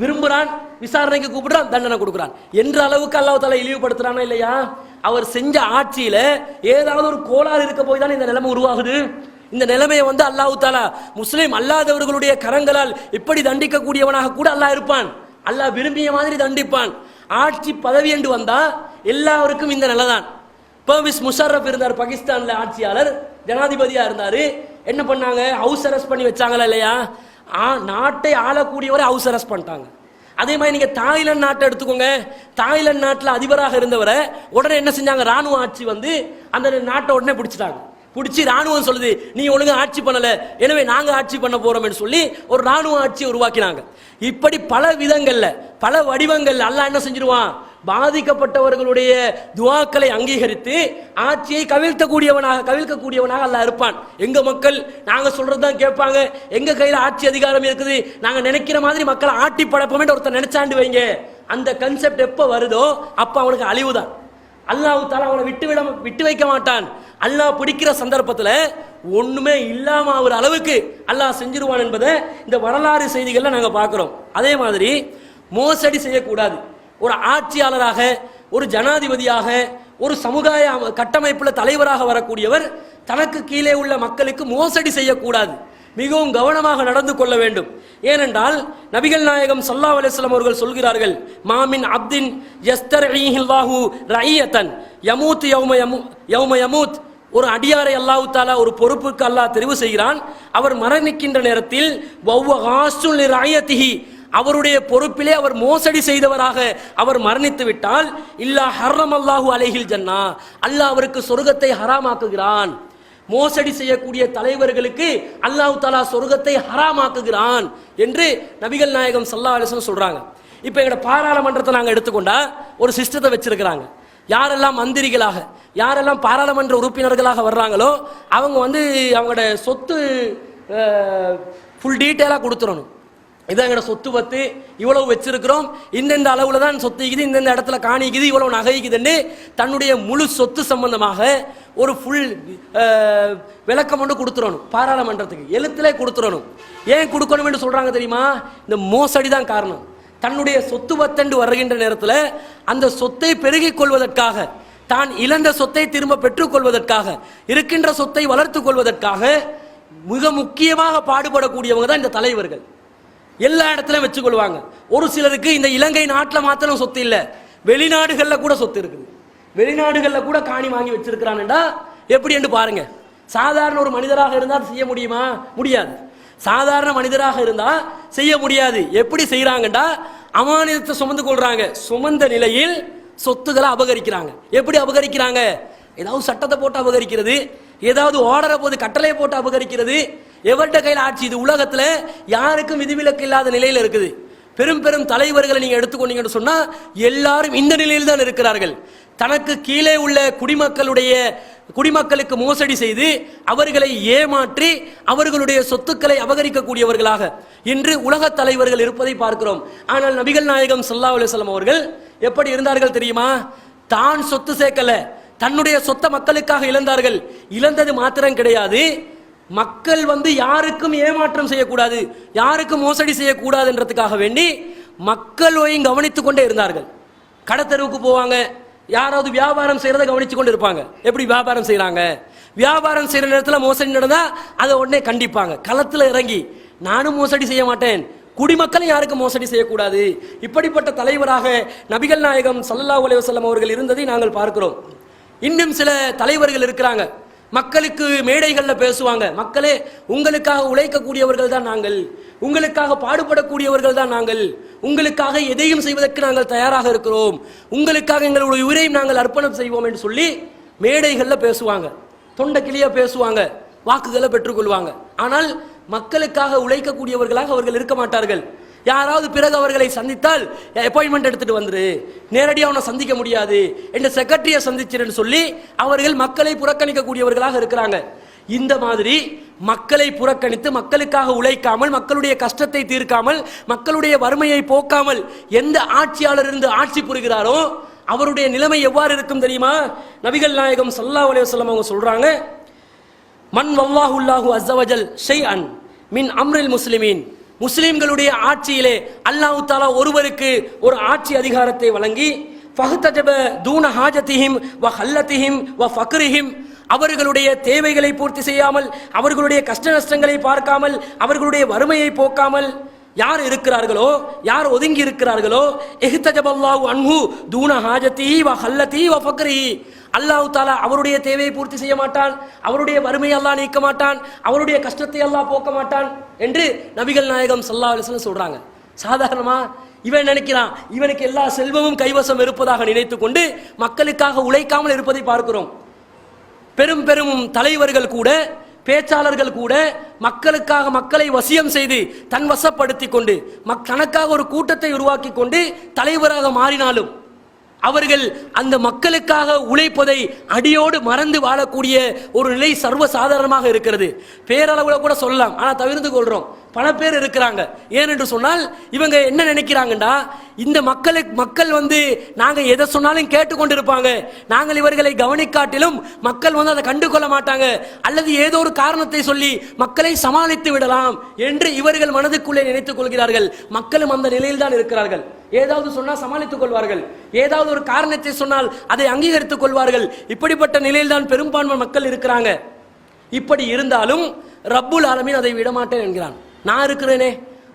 விரும்புறான், விசாரணைக்கு கூப்பிடுறான், தண்டனை கொடுக்குறான் என்ற அளவுக்கு அல்லாஹ் தஆலா இழிவுபடுத்துறானா இல்லையா? அவர் செஞ்ச ஆட்சியில ஏதாவது ஒரு கோளாறு இருக்க போய் தான் இந்த நிலைமை உருவாகுது. இந்த நிலைமையை வந்து அல்லாஹ் தஆலா முஸ்லிம் அல்லாதவர்களுடைய கரங்களால் இப்படி தண்டிக்க கூடியவனாக கூட அல்லாஹ் இருப்பான். அல்லாஹ் விரும்பிய மாதிரி தண்டிப்பான். ஆட்சி பதவி என்று வந்தா எல்லாருக்கும் இந்த நிலை தான். பர்வேஸ் முஷர்ரஃப் இருந்தார், பாகிஸ்தான்ல ஆட்சியாளர், ஜனாதிபதியா இருந்தாரு. என்ன பண்ணாங்க? ஹவுஸ் அரெஸ்ட் பண்ணி வச்சாங்களா இல்லையா? நாட்டை ஆளக்கூடியவரை ஹவுஸ் அரெஸ்ட் பண்ணிட்டாங்க. அதே மாதிரி நீங்க தாய்லாந்து நாட்டை எடுத்துக்கோங்க. தாய்லாந்து நாட்டில் அதிபராக இருந்தவரை உடனே என்ன செஞ்சாங்க? ராணுவ ஆட்சி வந்து அந்த நாட்டை உடனே பிடிச்சிட்டாங்க. பிடிச்சி ராணுவம் சொல்லுது, நீ ஒழுங்கா ஆட்சி பண்ணல, எனவே நாங்க ஆட்சி பண்ண போறோம் என்று சொல்லி ஒரு ராணுவ ஆட்சியை உருவாக்கினாங்க. இப்படி பல விதங்கள்ல, பல வடிவங்கள்ல அல்லாஹ் என்ன செஞ்சிருவான்? பாதிக்கப்பட்டவர்களுடைய துஆக்களை அங்கீகரித்து ஆட்சியை கவிழ்க்கக்கூடியவனாக அல்லாஹ் இருப்பான். எங்க மக்கள் நாங்க சொல்றதுதான் கேட்பாங்க, எங்க கையில ஆட்சி அதிகாரம் இருக்குது, நாங்க நினைக்கிற மாதிரி மக்களை ஆட்டி படைப்போம் ஒருத்தர் நினைச்சாண்டு வைங்க. அந்த கன்செப்ட் எப்ப வருதோ அப்ப அவனுக்கு அழிவுதான். அல்லாஹ் தஆலா அவனை விட்டு வைக்க மாட்டான். அல்லாஹ் பிடிக்கிற சந்தர்ப்பத்தில் ஒண்ணுமே இல்லாம ஒரு அளவுக்கு அல்லாஹ் செஞ்சிருவான் என்பதை இந்த வரலாறு செய்திகள்ல நாங்க பார்க்கிறோம். அதே மாதிரி மோசடி செய்யக்கூடாது. ஒரு ஆட்சியாளராக, ஒரு ஜனாதிபதியாக, ஒரு சமுதாய கட்டமைப்புல தலைவராக வரக்கூடியவர் தனக்கு கீழே உள்ள மக்களுக்கு மோசடி செய்யக்கூடாது. மிகவும் கவனமாக நடந்து கொள்ள வேண்டும். ஏனென்றால் நபிகள் நாயகம் ஸல்லல்லாஹு அலைஹி வஸல்லம் அவர்கள் சொல்கிறார்கள், மாமின் அப்தின் யஸ்தரீஹில்லாஹு ரஇயத்தன் யமூத் யௌம யமூத். ஒரு அடியாரை அல்லாஹ் தஆலா ஒரு பொறுப்புக்கு அல்லாஹ் தெரிவு செய்கிறான். அவர் மரணிக்கின்ற நேரத்தில் வவ்வகாஸுல் லிரஅயத்திஹி, அவருடைய பொறுப்பிலே அவர் மோசடி செய்தவராக அவர் மரணித்து விட்டால், இல்லா ஹர்ரமல்லாஹு அலைஹில் ஜன்னா, அல்லாஹ் அவருக்கு சொர்க்கத்தை ஹராமாக்குகிறான். மோசடி செய்யக்கூடிய தலைவர்களுக்கு அல்லாஹ் தஆலா சொர்க்கத்தை ஹராமாக்குகிறான் என்று நபிகள் நாயகம் ஸல்லல்லாஹு அலைஹி வஸல்லம் சொல்றாங்க. இப்போ எங்க பாராளுமன்றத்தை நாங்கள் எடுத்துக்கொண்டா ஒரு சிஸ்டத்தை வச்சிருக்கிறாங்க. யாரெல்லாம் மந்திரிகளாக, யாரெல்லாம் பாராளுமன்ற உறுப்பினர்களாக வர்றாங்களோ அவங்க வந்து அவங்களோட சொத்து ஃபுல் டீட்டெயிலாக கொடுத்துடணும். இதான் எங்களோட சொத்து பத்து, இவ்வளவு வச்சிருக்கிறோம், இந்தந்த அளவுல தான் சொத்து இருக்குது, இந்தந்த இடத்துல காணிக்குது, இவ்வளவு நகைக்குதுன்னு தன்னுடைய முழு சொத்து சம்பந்தமாக ஒரு ஃபுல் விளக்கம் கொண்டு கொடுத்துடணும். பாராளுமன்றத்துக்கு எழுத்திலே கொடுத்துடணும். ஏன் கொடுக்கணும் என்று சொல்றாங்க தெரியுமா? இந்த மோசடி தான் காரணம். தன்னுடைய சொத்து பத்தண்டு வருகின்ற நேரத்தில் அந்த சொத்தை பெருகிக் கொள்வதற்காக, தான் இழந்த சொத்தை திரும்ப பெற்றுக் கொள்வதற்காக, இருக்கின்ற சொத்தை வளர்த்துக் கொள்வதற்காக மிக முக்கியமாக பாடுபடக்கூடியவங்க தான் இந்த தலைவர்கள். எல்லா இடத்துலையும் வச்சுக்கொள்வாங்க. ஒரு சிலருக்கு இந்த இலங்கை நாட்டில் மாத்திரம் சொத்து இல்லை, வெளிநாடுகளில் கூட சொத்து இருக்குது. வெளிநாடுகளில் கூட காணி வாங்கி வச்சிருக்கிறான்டா எப்படி என்று பாருங்க. சாதாரண ஒரு மனிதராக இருந்தால் செய்ய முடியுமா? முடியாது. சாதாரண மனிதராக இருந்தா செய்ய முடியாது. எப்படி செய்யறாங்கடா? அமானிதத்தை சுமந்து கொள்றாங்க. சுமந்த நிலையில் சொத்துக்களை அபகரிக்கிறாங்க. எப்படி அபகரிக்கிறாங்க? ஏதாவது சட்டத்தை போட்டு அபகரிக்கிறது, ஏதாவது ஆர்டரை போது கட்டளையை போட்டு அபகரிக்கிறது. எவர்கிட்ட கையில் ஆட்சி? இது உலகத்துல யாருக்கும் விதிவிலக்கு இல்லாத நிலையில் இருக்குது. பெரும் பெரும் தலைவர்களை நீங்க எடுத்துக்கொண்டீங்கன்னு சொன்னா எல்லாரும் இந்த நிலையில் தான் இருக்கிறார்கள். தனக்கு கீழே உள்ள குடிமக்களுக்கு மோசடி செய்து அவர்களை ஏமாற்றி அவர்களுடைய சொத்துக்களை அபகரிக்கக்கூடியவர்களாக இன்று உலக தலைவர்கள் இருப்பதை பார்க்கிறோம். ஆனால் நபிகள் நாயகம் ஸல்லல்லாஹு அலைஹி வஸல்லம் அவர்கள் எப்படி இருந்தார்கள் தெரியுமா? தான் சொத்து சேர்க்கல, தன்னுடைய சொத்தை மக்களுக்காக இழந்தார்கள். இழந்தது மாத்திரம் கிடையாது, மக்கள் வந்து யாருக்கும் ஏமாற்றம் செய்யக்கூடாது, யாருக்கும் மோசடி செய்யக்கூடாது என்றதுக்காக வேண்டி மக்களையும் கவனித்துக் கொண்டே இருந்தார்கள். கடத்தெருவுக்கு போவாங்க, யாராவது வியாபாரம் செய்யறதை கவனிச்சு கொண்டு இருப்பாங்க. எப்படி வியாபாரம் செய்யறாங்க? வியாபாரம் செய்யற நேரத்தில் மோசடி நடந்தா அதை உடனே கண்டிப்பாங்க. களத்தில் இறங்கி நானும் மோசடி செய்ய மாட்டேன், குடிமக்களை யாருக்கும் மோசடி செய்யக்கூடாது. இப்படிப்பட்ட தலைவராக நபிகள் நாயகம் ஸல்லல்லாஹு அலைஹி வஸல்லம் அவர்கள் இருந்ததை நாங்கள் பார்க்கிறோம். இன்னும் சில தலைவர்கள் இருக்கிறாங்க, மக்களுக்கு மேடைகளில் பேசுவாங்க, மக்களே உங்களுக்காக உழைக்கக்கூடியவர்கள் தான் நாங்கள், உங்களுக்காக பாடுபடக்கூடியவர்கள் தான் நாங்கள், உங்களுக்காக எதையும் செய்வதற்கு நாங்கள் தயாராக இருக்கிறோம், உங்களுக்காக எங்களுடைய உயிரையும் நாங்கள் அர்ப்பணம் செய்வோம் என்று சொல்லி மேடைகளில் பேசுவாங்க, தொண்டை கிளியா பேசுவாங்க, வாக்குகளை பெற்றுக்கொள்வாங்க. ஆனால் மக்களுக்காக உழைக்கக்கூடியவர்களாக அவர்கள் இருக்க மாட்டார்கள். யாராவது பிறகு அவர்களை சந்தித்தால் அப்பாயின்மெண்ட் எடுத்துட்டு வந்துரு, நேரடியாக அவனை சந்திக்க முடியாது, என்ற செக்ரட்டரியை சந்திச்சிருன்னு சொல்லி அவர்கள் மக்களை புறக்கணிக்கக்கூடியவர்களாக இருக்கிறாங்க. இந்த மாதிரி மக்களை புறக்கணித்து மக்களுக்காக உழைக்காமல், மக்களுடைய கஷ்டத்தை தீர்க்காமல், மக்களுடைய வறுமையை போக்காமல் எந்த ஆட்சியாளர் இருந்து ஆட்சி புரிகிறாரோ அவருடைய நிலைமை எவ்வாறு இருக்கும் தெரியுமா? நபிகள் நாயகம் ஸல்லல்லாஹு அலைஹி வஸல்லம் அவங்க சொல்றாங்க, மன் வல்லாஹுல்லாஹு அஸ்ஸவஜல் ஷைஅன் மின் அம்ரில் முஸ்லிமீன், முஸ்லிம்களுடைய ஆட்சியிலே அல்லாஹ் தஆலா ஒருவருக்கு ஒரு ஆட்சி அதிகாரத்தை வழங்கி, ஃபஹ்தஜப தூன ஹாஜதிஹிம் வ ஹல்லதிஹிம் வ ஃபக்ரிஹிம், அவர்களுடைய தேவைகளை பூர்த்தி செய்யாமல், அவர்களுடைய கஷ்ட நஷ்டங்களை பார்க்காமல், அவர்களுடைய வறுமையை போக்காமல் யார் இருக்கிறார்களோ, யார் ஒதுங்கி இருக்கிறார்களோ, இஹ்தஜபல்லாஹு அன்ஹு தூன ஹாஜதிஹி வ ஹல்லதிஹி வ ஃபக்ரிஹி, அல்லாஹ் தஆலா அவருடைய தேவையை பூர்த்தி செய்ய மாட்டான், அவருடைய வறுமையை அல்லாஹ் நீக்க மாட்டான், அவருடைய கஷ்டத்தை அல்லாஹ் போக்க மாட்டான் என்று நபிகள் நாயகம் ஸல்லல்லாஹு அலைஹி வஸல்லம் சொல்றாங்க. சாதாரணமா இவன் நினைக்கிறான், இவனுக்கு எல்லா செல்வமும் கைவசம் இருப்பதாக நினைத்துக் கொண்டு மக்களுக்காக உழைக்காமல் இருப்பதை பார்க்கிறோம். பெரும் பெரும் தலைவர்கள் கூட, பேச்சாளர்கள் கூட மக்களுக்காக மக்களை வசியம் செய்து தன் வசப்படுத்தி கொண்டு தனக்காக ஒரு கூட்டத்தை உருவாக்கி கொண்டு தலைவராக மாறினாலும் அவர்கள் அந்த மக்களுக்காக உழைப்பதை அடியோடு மறந்து வாழக்கூடிய ஒரு நிலை சர்வசாதாரணமாக இருக்கிறது. பேரளவுல கூட சொல்லலாம், ஆனால் தவிர்த்து கொள்றோம். பல பேர் இருக்கிறாங்க. ஏனென்று சொன்னால் இவங்க என்ன நினைக்கிறாங்கடா, இந்த மக்கள் நாங்க எதை சொன்னாலும் கேட்டுக்கொண்டிருப்பாங்க, நாங்கள் இவர்களை கவனிக்காட்டிலும் மக்கள் அதை கண்டுகொள்ள மாட்டாங்க, அல்லது ஏதோ ஒரு காரணத்தை சொல்லி மக்களை சமாளித்து விடலாம் என்று இவர்கள் மனதுக்குள்ளே நினைத்துக் கொள்கிறார்கள். மக்களும் அந்த நிலையில் தான் இருக்கிறார்கள். ஏதாவது சொன்னால் சமாளித்துக் கொள்வார்கள், ஏதாவது ஒரு காரணத்தை சொன்னால் அதை அங்கீகரித்துக் கொள்வார்கள். இப்படிப்பட்ட நிலையில் தான் பெரும்பான்மை மக்கள் இருக்கிறாங்க. இப்படி இருந்தாலும் ரப்புல் ஆலமீன் அதை விடமாட்டேன் என்கிறான். நான் இருக்கிறேனே,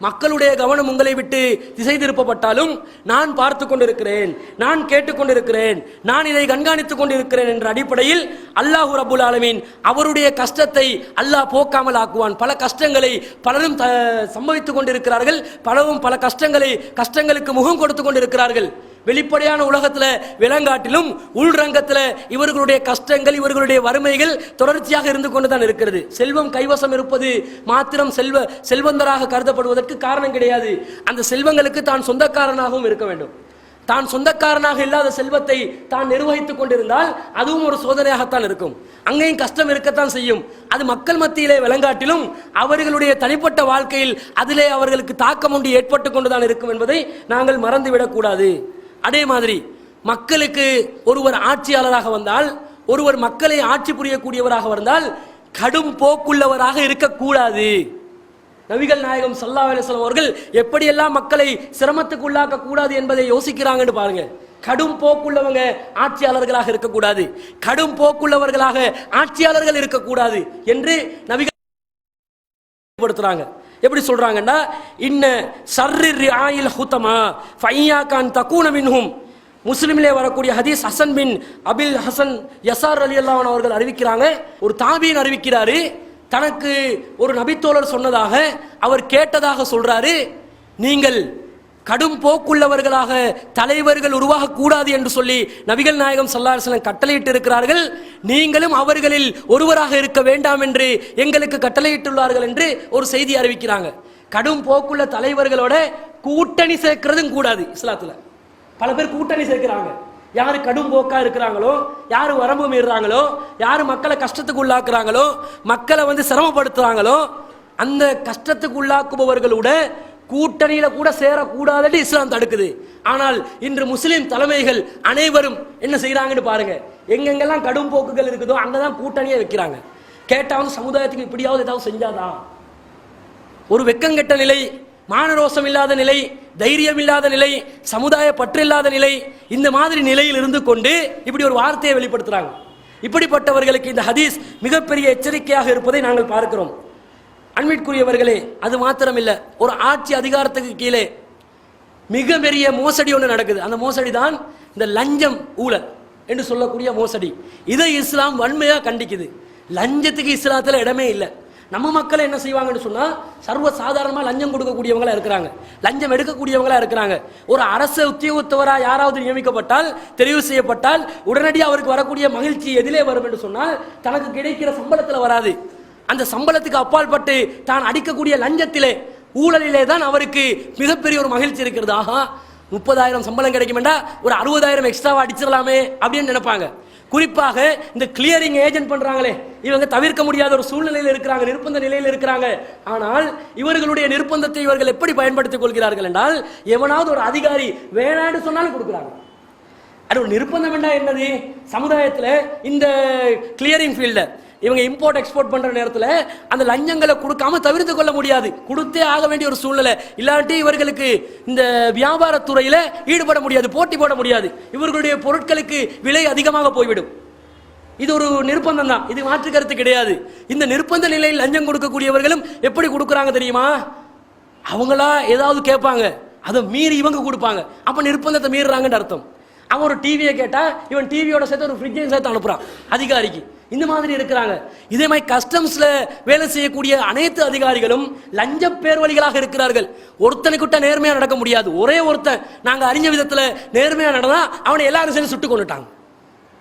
மக்களுடைய கவனம் உங்களை விட்டு திசை திருப்பப்பட்டாலும் நான் பார்த்து கொண்டிருக்கிறேன், நான் கேட்டுக்கொண்டிருக்கிறேன், நான் இதை கண்காணித்துக் கொண்டிருக்கிறேன் என்ற அடிப்படையில் அல்லாஹ் ரப்புல் ஆலமீன் அவருடைய கஷ்டத்தை அல்லாஹ் போக்காமல் ஆக்குவான். பல கஷ்டங்களை பலரும் சம்பவித்துக் கொண்டிருக்கிறார்கள், பலரும் பல கஷ்டங்களுக்கு முகம் கொடுத்து கொண்டிருக்கிறார்கள். வெளிப்படையான உலகத்தில் விலங்காட்டிலும் உள்ரங்கத்தில் இவர்களுடைய கஷ்டங்கள், இவர்களுடைய வறுமைகள் தொடர்ச்சியாக இருந்து கொண்டுதான் இருக்கிறது. செல்வம் கைவசம் இருப்பது மாத்திரம் செல்வந்தராக கருதப்படுவதற்கு காரணம் கிடையாது. அந்த செல்வங்களுக்கு தான் சொந்தக்காரனாகவும் இருக்க வேண்டும். தான் சொந்தக்காரனாக இல்லாத செல்வத்தை தான் நிர்வகித்துக் கொண்டிருந்தால் அதுவும் ஒரு சோதனையாகத்தான் இருக்கும். அங்கேயும் கஷ்டம் இருக்கத்தான் செய்யும். அது மக்கள் மத்தியிலே விளங்காட்டிலும் அவர்களுடைய தனிப்பட்ட வாழ்க்கையில் அதிலே அவர்களுக்கு தாக்கம் ஒன்று ஏற்பட்டு கொண்டுதான் இருக்கும் என்பதை நாங்கள் மறந்துவிடக் கூடாது. அதே மாதிரி மக்களுக்கு ஒருவர் ஆட்சியாளராக வந்தால், ஒருவர் மக்களை ஆட்சி புரியக்கூடியவராக வந்தால் கடும் போக்குள்ளவராக இருக்கக்கூடாது. நபிகள் நாயகம் ஸல்லல்லாஹு அலைஹி வஸல்லம் அவர்கள் எப்படியெல்லாம் மக்களை சிரமத்துக்கு உள்ளாக்க கூடாது என்பதை யோசிக்கிறாங்கன்னு பாருங்க. கடும் போக்குள்ளவங்க ஆட்சியாளர்களாக இருக்கக்கூடாது, கடும் போக்குள்ளவர்களாக ஆட்சியாளர்கள் இருக்கக்கூடாது என்று நபிகள் படுத்துறாங்க. எப்படி சொல்றாங்கன்னா, இன்ன ஷர்ரிர் ரிஆயில் ஹுதமா ஃபையாகான் தகூன மின்ஹும், முஸ்லிமிலே வரக்கூடிய ஹதீஸ் ஹசன் பின் அபில் ஹசன் யசார் ரலியல்லாஹு அன்ஹு அவர்கள் அறிவிக்கிறாங்க. ஒரு தாபீன் அறிவிக்கிறாரு, தனக்கு ஒரு நபித்தோழர் சொன்னதாக அவர் கேட்டதாக சொல்றாரு, நீங்கள் கடும் போக்குள்ளவர்களாக தலைவர்கள் உருவாகக்கூடாது என்று சொல்லி நபிகள் நாயகம் ஸல்லல்லாஹு அலைஹி வஸல்லம் கட்டளையிட்டு இருக்கிறார்கள். நீங்களும் அவர்களில் ஒருவராக இருக்க வேண்டாம் என்று எங்களுக்கு கட்டளையிட்டுள்ளார்கள் என்று ஒரு செய்தி அறிவிக்கிறாங்க. கடும் போக்குள்ள தலைவர்களோட கூட்டணி சேர்க்கிறதும் கூடாது. இஸ்லாத்துல பல பேர் கூட்டணி சேர்க்கிறாங்க. யாரு கடும் போக்கா இருக்கிறாங்களோ, யாரு வரம்பு மீறுறாங்களோ, யாரு மக்களை கஷ்டத்துக்கு உள்ளாக்குறாங்களோ, மக்களை சிரமப்படுத்துறாங்களோ, அந்த கஷ்டத்துக்கு உள்ளாக்குபவர்களோட கூட்டணியில கூட சேரக்கூடாது இஸ்லாம் தடுக்குது. ஆனால் இன்று முஸ்லிம் தலைமைகள் அனைவரும் என்ன செய்யறாங்கன்னு பாருங்க. எங்கெங்கெல்லாம் கடும் போக்குகள் இருக்குதோ அங்கதான் கூட்டணியை வைக்கிறாங்க. கேட்டா சமுதாயத்துக்கு இப்படியாவது ஏதாவது செஞ்சாதான். ஒரு வெக்கங்கெட்ட நிலை, மானரோசம் இல்லாத நிலை, தைரியம் இல்லாத நிலை, சமுதாய பற்று இல்லாத நிலை, இந்த மாதிரி நிலையில் இருந்து கொண்டு இப்படி ஒரு வார்த்தையை வெளிப்படுத்துறாங்க. இப்படிப்பட்டவர்களுக்கு இந்த ஹதீஸ் மிகப்பெரிய எச்சரிக்கையாக இருப்பதை நாங்கள் பார்க்கிறோம். அன்பிற்குரியவர்களே, அது மாத்திரமில்லை, ஒரு ஆட்சி அதிகாரத்துக்கு கீழே மிகப்பெரிய மோசடி ஒன்று நடக்குது. அந்த மோசடி தான் இந்த லஞ்சம் ஊழல் என்று சொல்லக்கூடிய மோசடி. இதை இஸ்லாம் வன்மையாக கண்டிக்குது. லஞ்சத்துக்கு இஸ்லாத்தில் இடமே இல்லை. நம்ம மக்கள் என்ன செய்வாங்கன்னு சொன்னா, சர்வ சாதாரணமா லஞ்சம் கொடுக்கக்கூடியவங்களா இருக்கிறாங்க, லஞ்சம் எடுக்கக்கூடியவங்களா இருக்கிறாங்க. ஒரு அரசு உத்தியோகத்தவரா யாராவது நியமிக்கப்பட்டால், தெரிவு செய்யப்பட்டால், உடனடியாக அவருக்கு வரக்கூடிய மகிழ்ச்சி எதிலே வரும் என்று சொன்னால், தனக்கு கிடைக்கிற சம்பளத்தில் வராது. அந்த சம்பளத்துக்கு அப்பால் பட்டு தான் அடிக்கக்கூடிய லஞ்சத்திலே, ஊழலிலே தான் அவருக்கு மிகப்பெரிய ஒரு மகிழ்ச்சி இருக்கிறது. ஆஹா, 30,000 சம்பளம் கிடைக்குமெண்டா ஒரு 60,000 எக்ஸ்ட்ராவா அடிச்சிடலாமே அப்படின்னு நினைப்பாங்க. குறிப்பாக இந்த கிளியரிங் ஏஜென்ட் பண்றாங்களே, இவங்க தவிர்க்க முடியாத ஒரு சூழ்நிலையில் இருக்கிறாங்க, நிர்பந்த நிலையில் இருக்கிறாங்க. ஆனால் இவர்களுடைய நிர்பந்தத்தை இவர்கள் எப்படி பயன்படுத்திக் கொள்கிறார்கள் என்றால், எவனாவது ஒரு அதிகாரி வேணான்னு சொன்னாலும் கொடுக்குறாங்க. அது ஒரு நிர்பந்தம் என்ன என்னது? சமுதாயத்தில் இந்த கிளியரிங் ஃபீல்ட இவங்க இம்போர்ட் எக்ஸ்போர்ட் பண்ற நேரத்தில் அந்த லஞ்சங்களை கொடுக்காம தவிர்த்து கொள்ள முடியாது, கொடுத்தே ஆக வேண்டிய ஒரு சூழ்நிலை. இல்லாட்டி இவர்களுக்கு இந்த வியாபாரத்துறையில ஈடுபட முடியாது, போட்டி போட முடியாது, இவர்களுடைய பொருட்களுக்கு விலை அதிகமாக போய்விடும். இது ஒரு நிர்பந்தம் தான், இது மாற்று கருத்து கிடையாது. இந்த நிர்பந்த நிலையில் லஞ்சம் கொடுக்கக்கூடியவர்களும் எப்படி கொடுக்குறாங்க தெரியுமா? அவங்களா ஏதாவது கேட்பாங்க, அதை மீறி இவங்க கொடுப்பாங்க, அப்ப நிர்பந்தத்தை மீறுறாங்கன்னு அர்த்தம். அவன் ஒரு டிவியை கேட்டா இவன் டிவியோட சேர்த்து ஒரு ஃப்ரிட்ஜையும் சேர்த்து அனுப்புறான் அதிகாரிக்கு. இந்த மாதிரி இருக்கிறாங்க. இதே மாதிரி கஸ்டம்ஸ்ல வேலை செய்யக்கூடிய அனைத்து அதிகாரிகளும் லஞ்ச பேர்வழிகளாக இருக்கிறார்கள். ஒருத்தனுக்கிட்ட நேர்மையா நடக்க முடியாது. ஒரே ஒருத்தன் நாங்க அறிஞ்ச விதத்துல நேர்மையா நடந்தா அவனை எல்லாரும் சேர்ந்து சுட்டு கொண்டுட்டாங்க.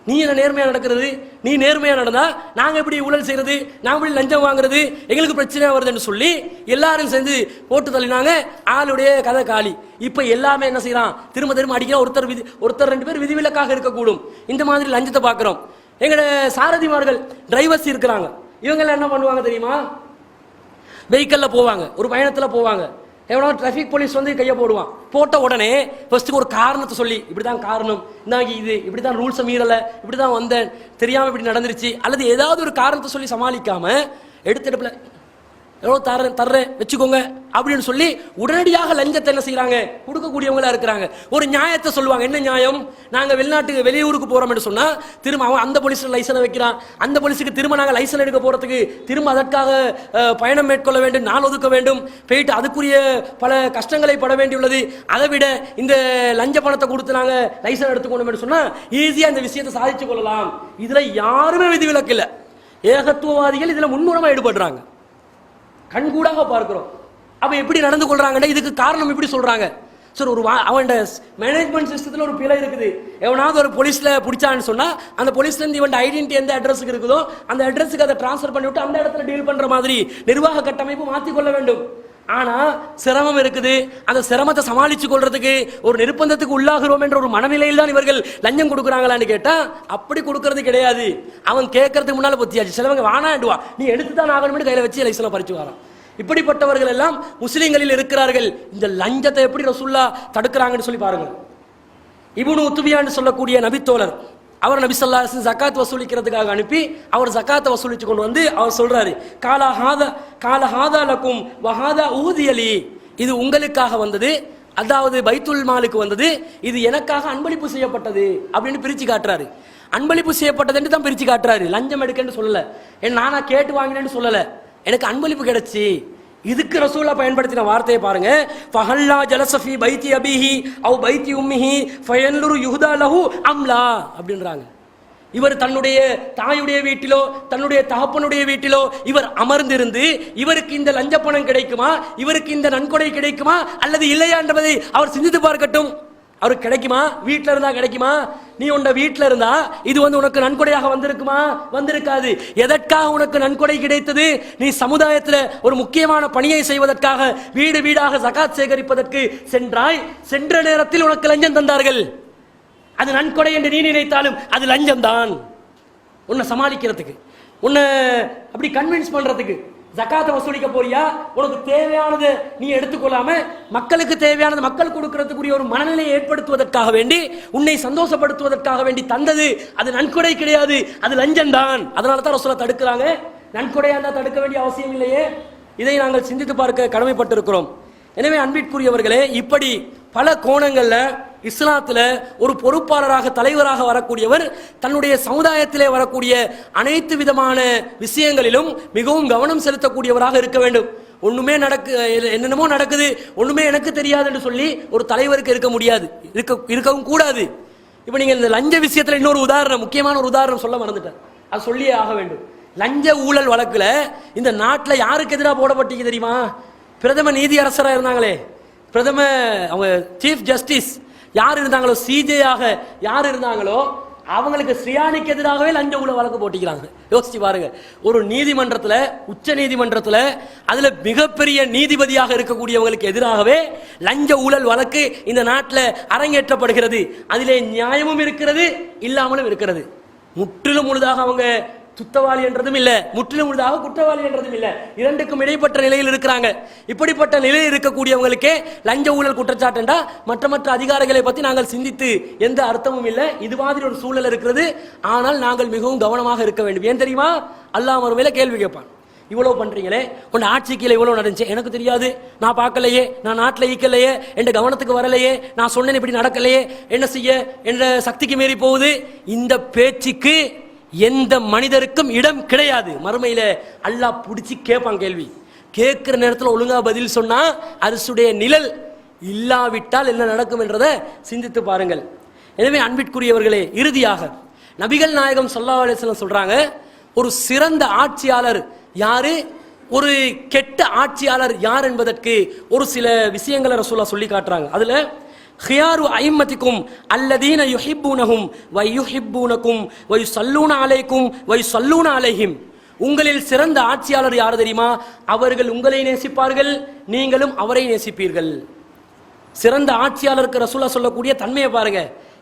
நீ என்ன நேர்மையா நடக்கிறது? நீ நேர்மையா நடந்தா நாங்க எப்படி ஊழல் செய்யறது, நாங்க எப்படி லஞ்சம் வாங்குறது, எங்களுக்கு பிரச்சனை வருதுன்னு சொல்லி எல்லாரும் சேர்ந்து போட்டு தள்ளினாங்க. ஆளுடைய கதை காலி. இப்ப எல்லாமே என்ன செய்யறான்? திரும்ப திரும்ப அடிக்கிற ஒருத்தர் 2 பேர் விதிவிலக்காக இருக்கக்கூடும். இந்த மாதிரி லஞ்சத்தை பார்க்கிறோம். எங்கட சாரதிமார்கள் டிரைவர்ஸ் இருக்கிறாங்க, இவங்க என்ன பண்ணுவாங்க தெரியுமா? வெஹிக்கல்ல போவாங்க, ஒரு பயணத்துல போவாங்க, எவ்வளோ டிராஃபிக் போலீஸ் வந்து கையை போடுவான். போட்ட உடனே ஃபர்ஸ்ட் ஒரு காரணத்தை சொல்லி, இப்படிதான் காரணம், இந்தாங்க இது இப்படிதான் ரூல்ஸை மீறலை, இப்படிதான் வந்தேன், தெரியாம இப்படி நடந்துருச்சு, அல்லது ஏதாவது ஒரு காரணத்தை சொல்லி சமாளிக்காம எடுத்துடுப்புல எவ்வளோ தர்றேன் வச்சுக்கோங்க அப்படின்னு சொல்லி உடனடியாக லஞ்சத்தை என்ன செய்யறாங்க? கொடுக்கக்கூடியவங்களா இருக்கிறாங்க. ஒரு நியாயத்தை சொல்லுவாங்க. என்ன நியாயம்? நாங்க வெளியூருக்கு போறோம் என்று சொன்னா திரும்ப அவன் அந்த போலீஸ்ல லைசன்ஸ் வைக்கிறான், அந்த போலீஸுக்கு திரும்ப நாங்க லைசன்ஸ் எடுக்க போறதுக்கு திரும்ப அதற்காக பயணம் மேற்கொள்ள வேண்டும், நாள் ஒதுக்க வேண்டும், போயிட்டு அதுக்குரிய பல கஷ்டங்களை பட வேண்டியுள்ளது. அதை விட இந்த லஞ்ச பணத்தை கொடுத்து நாங்க லைசன்ஸ் எடுத்துக்கணும் என்று சொன்னா ஈஸியா இந்த விஷயத்தை சாதிச்சு கொள்ளலாம். இதுல யாருமே விதிவிலக்கு இல்லை. ஏகத்துவவாதிகள் இதுல முன்னுரிமை ஈடுபடுறாங்க, கண்கூடாக பார்க்கிறோம். அப்ப எப்படி நடந்து கொள்றாங்க? இதுக்கு காரணம் எப்படி சொல்றாங்க? சார், ஒரு அவன் மேனேஜ்மெண்ட் சிஸ்டத்தில் ஒரு பிழை இருக்குது. எவனாவது ஒரு போலீஸ்ல பிடிச்சான்னு சொன்னா அந்த போலீஸ்ல இருந்து இவன் ஐடென்டிட்டி எந்த அட்ரஸுக்கு இருக்குதோ அந்த அட்ரஸுக்கு அதை டிரான்ஸ்ஃபர் பண்ணிவிட்டு அந்த இடத்துல டீல் பண்ற மாதிரி நிர்வாக கட்டமைப்பு மாற்றிக்கொள்ள வேண்டும். ஆனா சிரமம் இருக்குது. அந்த சிரமத்தை சமாளிச்சு கொள்றதுக்கு ஒரு நிர்பந்தத்துக்கு உள்ளாகிறோம் என்ற ஒரு மனநிலையில் தான் இவர்கள் லஞ்சம் கொடுக்குறாங்களான்னு கேட்டா அப்படி கொடுக்கறது கிடையாது. அவன் கேட்கறதுக்கு முன்னால பத்தியாச்சு. சிலவங்க வானாடுவா, நீ எடுத்துதான் ஆகணும்னு கையில வச்சு லைசன்ஸ் பறிச்சு வரான். இப்படிப்பட்டவர்கள் எல்லாம் முஸ்லிம்களில் இருக்கிறார்கள். இந்த லஞ்சத்தை எப்படி ரசூல்லா தடுக்கிறாங்கன்னு சொல்லி பாருங்க. இப்னு உத்பியான்னு சொல்லக்கூடிய நபித்தோழர், அவர் நபி ஸல்லல்லாஹு அலைஹி வஸல்லம் ஜகாத் வசூலிக்கிறதுக்காக அனுப்பி அவர் ஜகாத்தை வசூலிச்சு கொண்டு வந்து அவர் சொல்றாரு, கால ஹாதா லக்கும் வஹாதா ஊதியலி, இது உங்களுக்காக வந்தது, அதாவது பைத்துல் மாலுக்கு வந்தது, இது எனக்காக அன்பளிப்பு செய்யப்பட்டது அப்படின்னு பிரிச்சு காட்டுறாரு. அன்பளிப்பு செய்யப்பட்டது என்று தான் பிரிச்சு காட்டுறாரு. லஞ்சம் எடுக்கன்னு சொல்லல, நானா கேட்டு வாங்கினேன்னு சொல்லல, எனக்கு அன்பளிப்பு கிடைச்சி. இதுக்கு ரசூலா பயன்படுத்தின வார்த்தையை பாருங்க. ஃபஹல்லா ஜலசஃபி பைத்தி அபிஹி அவ் பைத்தி உம்மிஹி ஃபயன்லுரு யுஹ்தா லஹு அம்லா அப்படின்றாங்க. இவர் தன்னுடைய தாயுடைய வீட்டிலோ தன்னுடைய தகப்பனுடைய வீட்டிலோ இவர் அமர்ந்திருந்து இவருக்கு இந்த லஞ்ச பணம் கிடைக்குமா, இவருக்கு இந்த நன்கொடை கிடைக்குமா அல்லது இல்லையா என்பதை அவர் சிந்தித்து பார்க்கட்டும். அவருக்கு கிடைக்குமா? வீட்டில் இருந்தா கிடைக்குமா? நீ உன்ன வீட்டில் இருந்தா இது உனக்கு நன்கொடையாக வந்திருக்குமா? வந்திருக்காது. எதற்காக உனக்கு நன்கொடை கிடைத்தது? நீ சமுதாயத்தில் ஒரு முக்கியமான பணியை செய்வதற்காக வீடு வீடாக ஜகாத் சேகரிப்பதற்கு சென்றாய். சென்ற நேரத்தில் உனக்கு லஞ்சம் தந்தார்கள். அது நன்கொடை என்று நீ நினைத்தாலும் அது லஞ்சம் தான். உன்னை சமாளிக்கிறதுக்கு, உன்னை அப்படி கன்வின்ஸ் பண்றதுக்கு. ஜகாத்தை வசூலிக்க போறியா? உனக்கு தேவையானது நீ எடுத்துக்கொள்ளாம மக்களுக்கு தேவையானது மக்கள் கொடுக்கிறதுக்குரிய ஒரு மனநிலையை ஏற்படுத்துவதற்காக வேண்டி, உன்னை சந்தோஷப்படுத்துவதற்காக வேண்டி தந்தது. அது நன்கொடை கிடையாது, அது லஞ்சம் தான். அதனால தான் ரசூலா தடுக்கிறாங்க. நன்கொடையா இருந்தா தடுக்க வேண்டிய அவசியம் இல்லையே. இதை நாங்கள் சிந்தித்து பார்க்க கடமைப்பட்டிருக்கிறோம். எனவே அன்பிற்குரியவர்களே, இப்படி பல கோணங்கள்ல இஸ்லாத்துல ஒரு பொறுப்பாளராக தலைவராக வரக்கூடியவர் தன்னுடைய சமுதாயத்திலே வரக்கூடிய அனைத்து விதமான விஷயங்களிலும் மிகவும் கவனம் செலுத்தக்கூடியவராக இருக்க வேண்டும். ஒண்ணுமே என்னென்னமோ நடக்குது, ஒண்ணுமே எனக்கு தெரியாது என்று சொல்லி ஒரு தலைவருக்கு இருக்க முடியாது, இருக்கவும் கூடாது. இப்ப நீங்க இந்த லஞ்ச விஷயத்துல இன்னொரு உதாரணம், முக்கியமான ஒரு உதாரணம் சொல்ல மறந்துட்டேன், அது சொல்லியே ஆக வேண்டும். லஞ்ச ஊழல் வழக்குல இந்த நாட்டில் யாருக்கு எதிராக போடப்பட்டீங்க தெரியுமா? பிரதம நீதியரசராக இருந்தாங்களே, பிரதம அவங்க சீஃப் ஜஸ்டிஸ் யார் இருந்தாங்களோ, சிஜேயாக யார் இருந்தாங்களோ, அவங்களுக்கு ஸ்ரீயானிக்கு எதிராகவே லஞ்ச ஊழல் வழக்கு போட்டிக்கிறாங்க. யோசிச்சு பாருங்க, ஒரு நீதிமன்றத்தில், உச்ச நீதிமன்றத்தில், அதுல மிகப்பெரிய நீதிபதியாக இருக்கக்கூடியவங்களுக்கு எதிராகவே லஞ்ச ஊழல் வழக்கு இந்த நாட்டில் அரங்கேற்றப்படுகிறது. அதிலே நியாயமும் இருக்கிறது, இல்லாமலும் இருக்கிறது. முற்றிலும் முழுதாக அவங்க சுத்தவாளி என்றதும் இல்ல, முற்றிலும் முழுதாக குற்றவாளி என்றதும் இல்ல, இரண்டுக்கும் இடைப்பட்ட நிலையில் இருக்கிறாங்க. இப்படிப்பட்ட நிலையில் இருக்கக்கூடியவங்களுக்கே லஞ்ச ஊழல் குற்றச்சாட்டுண்டா மற்ற அதிகாரிகளை பத்தி நாங்கள் சிந்தித்து எந்த அர்த்தமும் இல்லை. இது மாதிரி ஒரு சூழல் இருக்கிறது. ஆனால் நாங்கள் மிகவும் கவனமாக இருக்க வேண்டும். ஏன் தெரியுமா? அல்லாஹ் மறுமையில கேள்வி கேட்பான். இவ்வளவு பண்றீங்களே, உன் ஆட்சி கீழே இவ்வளவு நடந்துச்சு, எனக்கு தெரியாது, நான் பார்க்கலையே, நான் நாட்டில் ஈக்கலையே, என் கவனத்துக்கு வரலையே, நான் சொன்னேன் இப்படி நடக்கலையே, என்ன செய்ய, என்ற சக்திக்கு மீறி போகுது. இந்த பேச்சுக்கு எந்த மனிதருக்கும் இடம் கிடையாது. மறுமையில அல்லாஹ் பிடிச்சி கேட்பான் கேள்வி. கேட்கிற நேரத்தில் ஒழுங்கா பதில் சொன்னா அரசுடைய நிழல் இல்லாவிட்டால் என்ன நடக்கும் என்றதை சிந்தித்து பாருங்கள். எனவே அன்பிற்குரியவர்களே, இறுதியாக நபிகள் நாயகம் ஸல்லல்லாஹு அலைஹி வஸல்லம் சொல்றாங்க, ஒரு சிறந்த ஆட்சியாளர் யாரு, ஒரு கெட்ட ஆட்சியாளர் யார் என்பதற்கு ஒரு சில விஷயங்களை ரசூலுல்லாஹ் சொல்லி காட்டுறாங்க. அதுல خيار أئمتكم الذين يحبونهم ويحبونكم ويصلون عليكم ويصلون عليهم. உங்களில் சிறந்த ஆட்சியாளர் யார் தெரியுமா? அவர்கள் உங்களை நேசிப்பார்கள், நீங்களும் அவரை நேசிப்பீர்கள். சிறந்த ஆட்சியாளருக்கு ரசூலுல்லாஹ் சொல்லக்கூடிய தன்மையை பாருங்க.